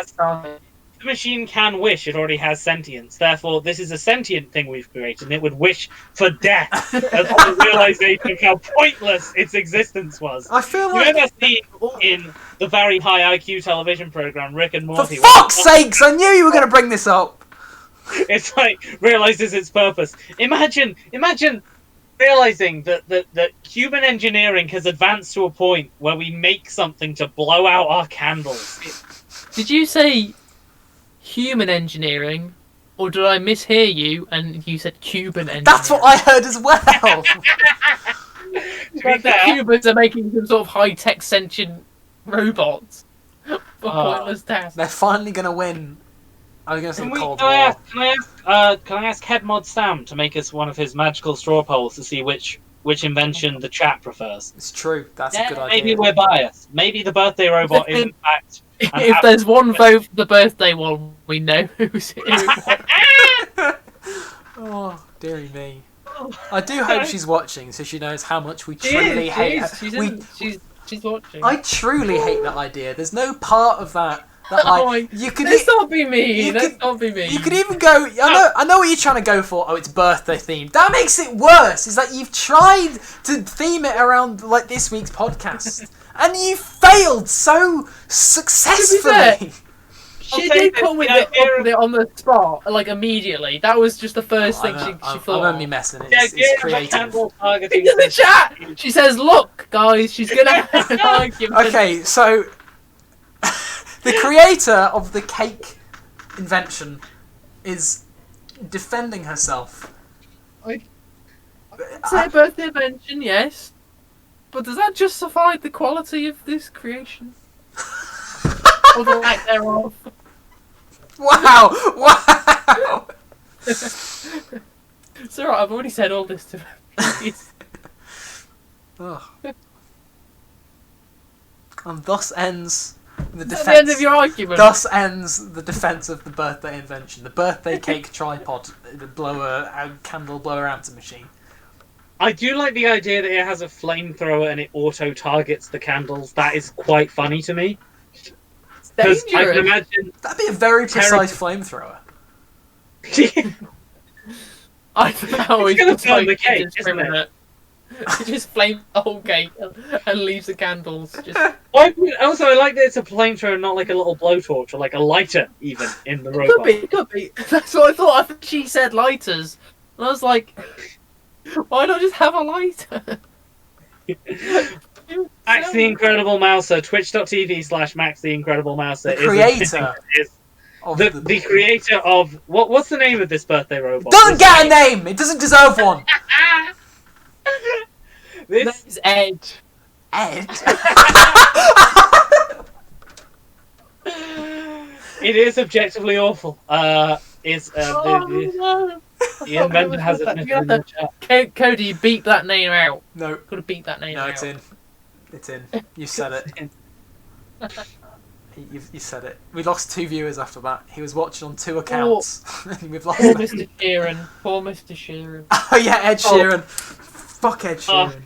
started. The machine can wish, it already has sentience. Therefore, this is a sentient thing we've created, and it would wish for death as the realization of how pointless its existence was. I feel You like... know that scene in the very high IQ television program Rick and For Morty? fuck's sakes, I knew you were going to bring this up! It's like, realizes its purpose. Imagine realizing that human engineering has advanced to a point where we make something to blow out our candles. Did you say human engineering, or did I mishear you and you said Cuban engineering? That's what I heard as well! Like the Cubans are making some sort of high-tech sentient robots for pointless tasks. They're finally going to win. I was going to say Cold War. Can I ask Headmod Sam to make us one of his magical straw polls to see which invention the chat prefers? It's true. That's a good idea. Maybe we're biased. Maybe the birthday robot is in fact. If there's one vote for the birthday one, we know who's who. Oh, dearie me. I do hope she's watching so she knows how much we truly hate her. She's watching. I truly hate that idea. There's no part of that you could. Let's not be mean. Let's not be mean. You could even go. I know what you're trying to go for. Oh, it's birthday themed. That makes it worse. Is that you've tried to theme it around like this week's podcast, and you failed so successfully. She did come with it on the spot, like immediately. That was just the first thing she thought. I'm only messing. It's creative. Into the chat. She says, "Look, guys, she's gonna have an argument." Okay, so the creator of the cake invention is defending herself. I'd say birthday invention, yes, but does that justify the quality of this creation? Or the lack thereof? Wow! It's alright, I've already said all this to her. And thus ends the defense. The end of your argument. Thus ends the defense of the birthday invention. The birthday cake tripod, the candle blower out machine. I do like the idea that it has a flamethrower and it auto targets the candles. That is quite funny to me. Because I can Dangerous. imagine That'd be a very Terrible. precise flamethrower. I thought It's gonna burn the cake, isn't it? It just flames the whole cake and leaves the candles. Just Also, I like that it's a flamethrower, not like a little blowtorch or like a lighter, even in the robot. could be. That's what I thought. I thought she said lighters, and I was like, why not just have a lighter? Max the Incredible Mouser, twitch.tv/Max the Incredible Mouser. The creator. The creator of what's the name of this birthday robot? Doesn't get a name. It doesn't deserve one. This is Ed. Ed. It is objectively awful. The inventor has admitted in the chat. Cody, beat that name out. No. Gotta beat that name out. No, it's in. It's in. You said it. You said it. We lost 2 viewers after that. He was watching on 2 accounts. We've lost Poor them. Mr. Sheeran. Poor Mr. Sheeran. Oh yeah, Ed Sheeran. Fuck Ed Sheeran.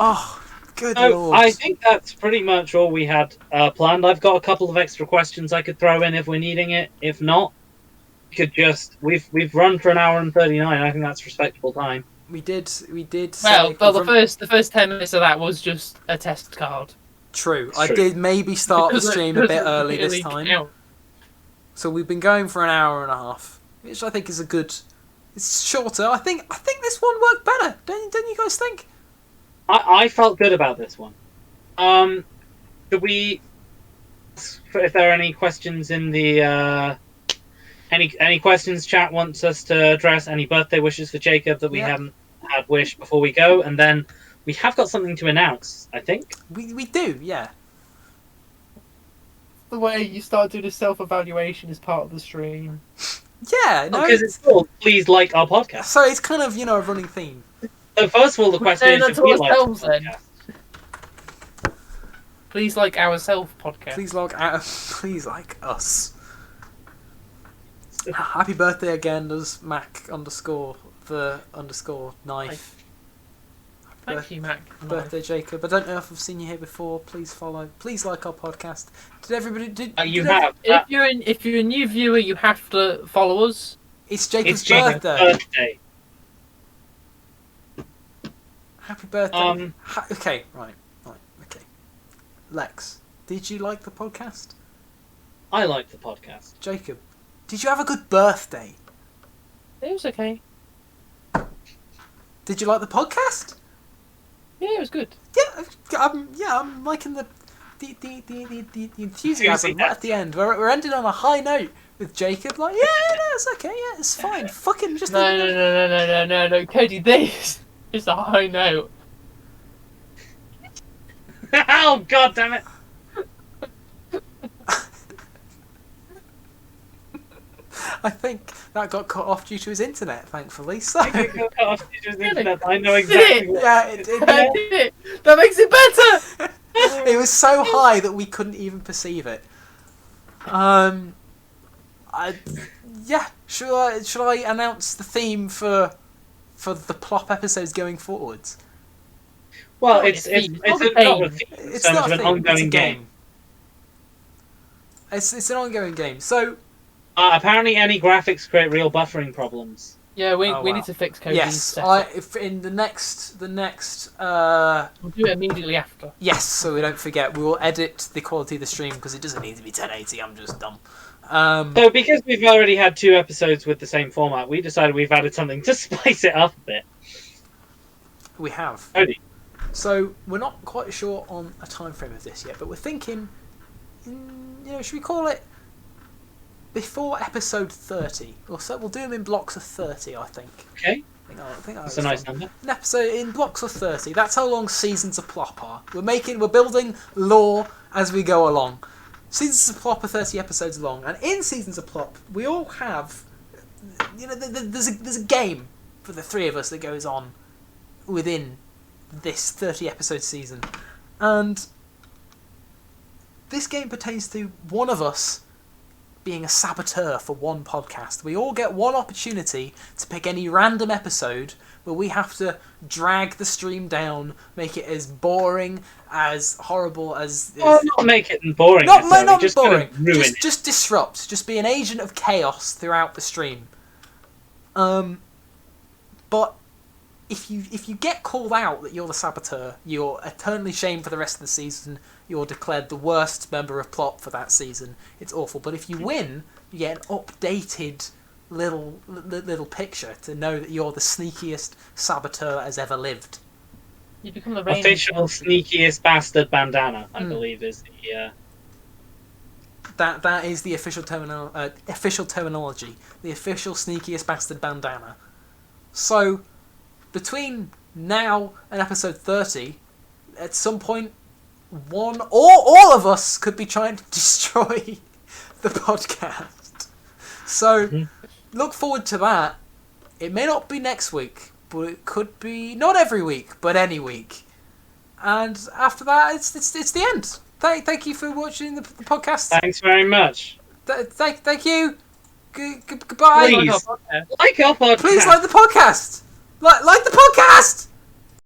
Oh, good lord. I think that's pretty much all we had planned. I've got a couple of extra questions I could throw in if we're needing it. If not, we could just we've run for an hour and 39. I think that's respectable time. We did. Well, the first 10 minutes of that was just a test card. True. I did maybe start the stream a bit early this really time. count. So we've been going for an hour and a half, which I think is a good. It's shorter. I think this one worked better. Don't you guys think? I felt good about this one. Could we? If there are any questions in the any questions chat wants us to address, any birthday wishes for Jacob that we haven't had wish before we go, and then we have got something to announce. I think we do. Yeah. The way you start doing a self-evaluation is part of the stream. Yeah, no. Because it's called Please Like Our Podcast. So it's kind of a running theme. So first of all, the question is, should we like our then. podcast? Please like our self podcast. Please like us. Happy birthday again, does Mac _the_ knife. Thank you, Mac. Birthday, Jacob. I don't know if I've seen you here before. Please follow. Please like our podcast. Did everybody? If you're a new viewer, you have to follow us. It's Jacob's birthday. Happy birthday. Okay, right. Okay. Lex, did you like the podcast? I like the podcast. Jacob, did you have a good birthday? It was okay. Did you like the podcast? Yeah, it was good. Yeah, I'm liking the enthusiasm right at the end. We're ending on a high note with Jacob. Like, no, it's okay. Yeah, it's fine. Fucking just. No, Cody, this is a high note. Oh god damn it! I think that got cut off due to his internet, thankfully. So. I think it got cut off due to his internet. I know exactly. Yeah, it did. That makes it better. It was so high that we couldn't even perceive it. Should I announce the theme for the P.L.O.P episodes going forwards? Well, it's not a theme. It's not a theme. Ongoing It's a game. It's an ongoing game. So apparently, any graphics create real buffering problems. Yeah, we need to fix Cody's Yes, if in the next we'll do it immediately after. Yes, so we don't forget, we will edit the quality of the stream because it doesn't need to be 1080. I'm just dumb. So because we've already had 2 episodes with the same format, we decided we've added something to spice it up a bit. We have. Cody. So we're not quite sure on a time frame of this yet, but we're thinking, should we call it before episode 30? Or so we'll do them in blocks of 30, I think. Okay. I think that's a nice number. An episode in blocks of 30. That's how long seasons of P.L.O.P are. We're building lore as we go along. Seasons of P.L.O.P are 30 episodes long, and in seasons of P.L.O.P, we all have, there's a game for the 3 of us that goes on within this 30 episode season, and this game pertains to one of us being a saboteur for one podcast. We all get one opportunity to pick any random episode where we have to drag the stream down, make it as boring, as horrible as... not make it boring. Not just boring. Kind of ruin it. Just disrupt. Just be an agent of chaos throughout the stream. But if you get called out that you're the saboteur, you're eternally shamed for the rest of the season. You're declared the worst member of P.L.O.P for that season. It's awful. But if you win, you get an updated little picture to know that you're the sneakiest saboteur as ever lived. You become the official sneakiest bastard bandana, I believe, is the. That is the official terminology. The official sneakiest bastard bandana. So, between now and episode 30, at some point, one or all of us could be trying to destroy the podcast. So, look forward to that. It may not be next week, but it could be not every week, but any week. And after that, it's the end. Thank you for watching the podcast. Thanks very much. Thank you. Goodbye. Please like our podcast. Please like the podcast. Like the podcast.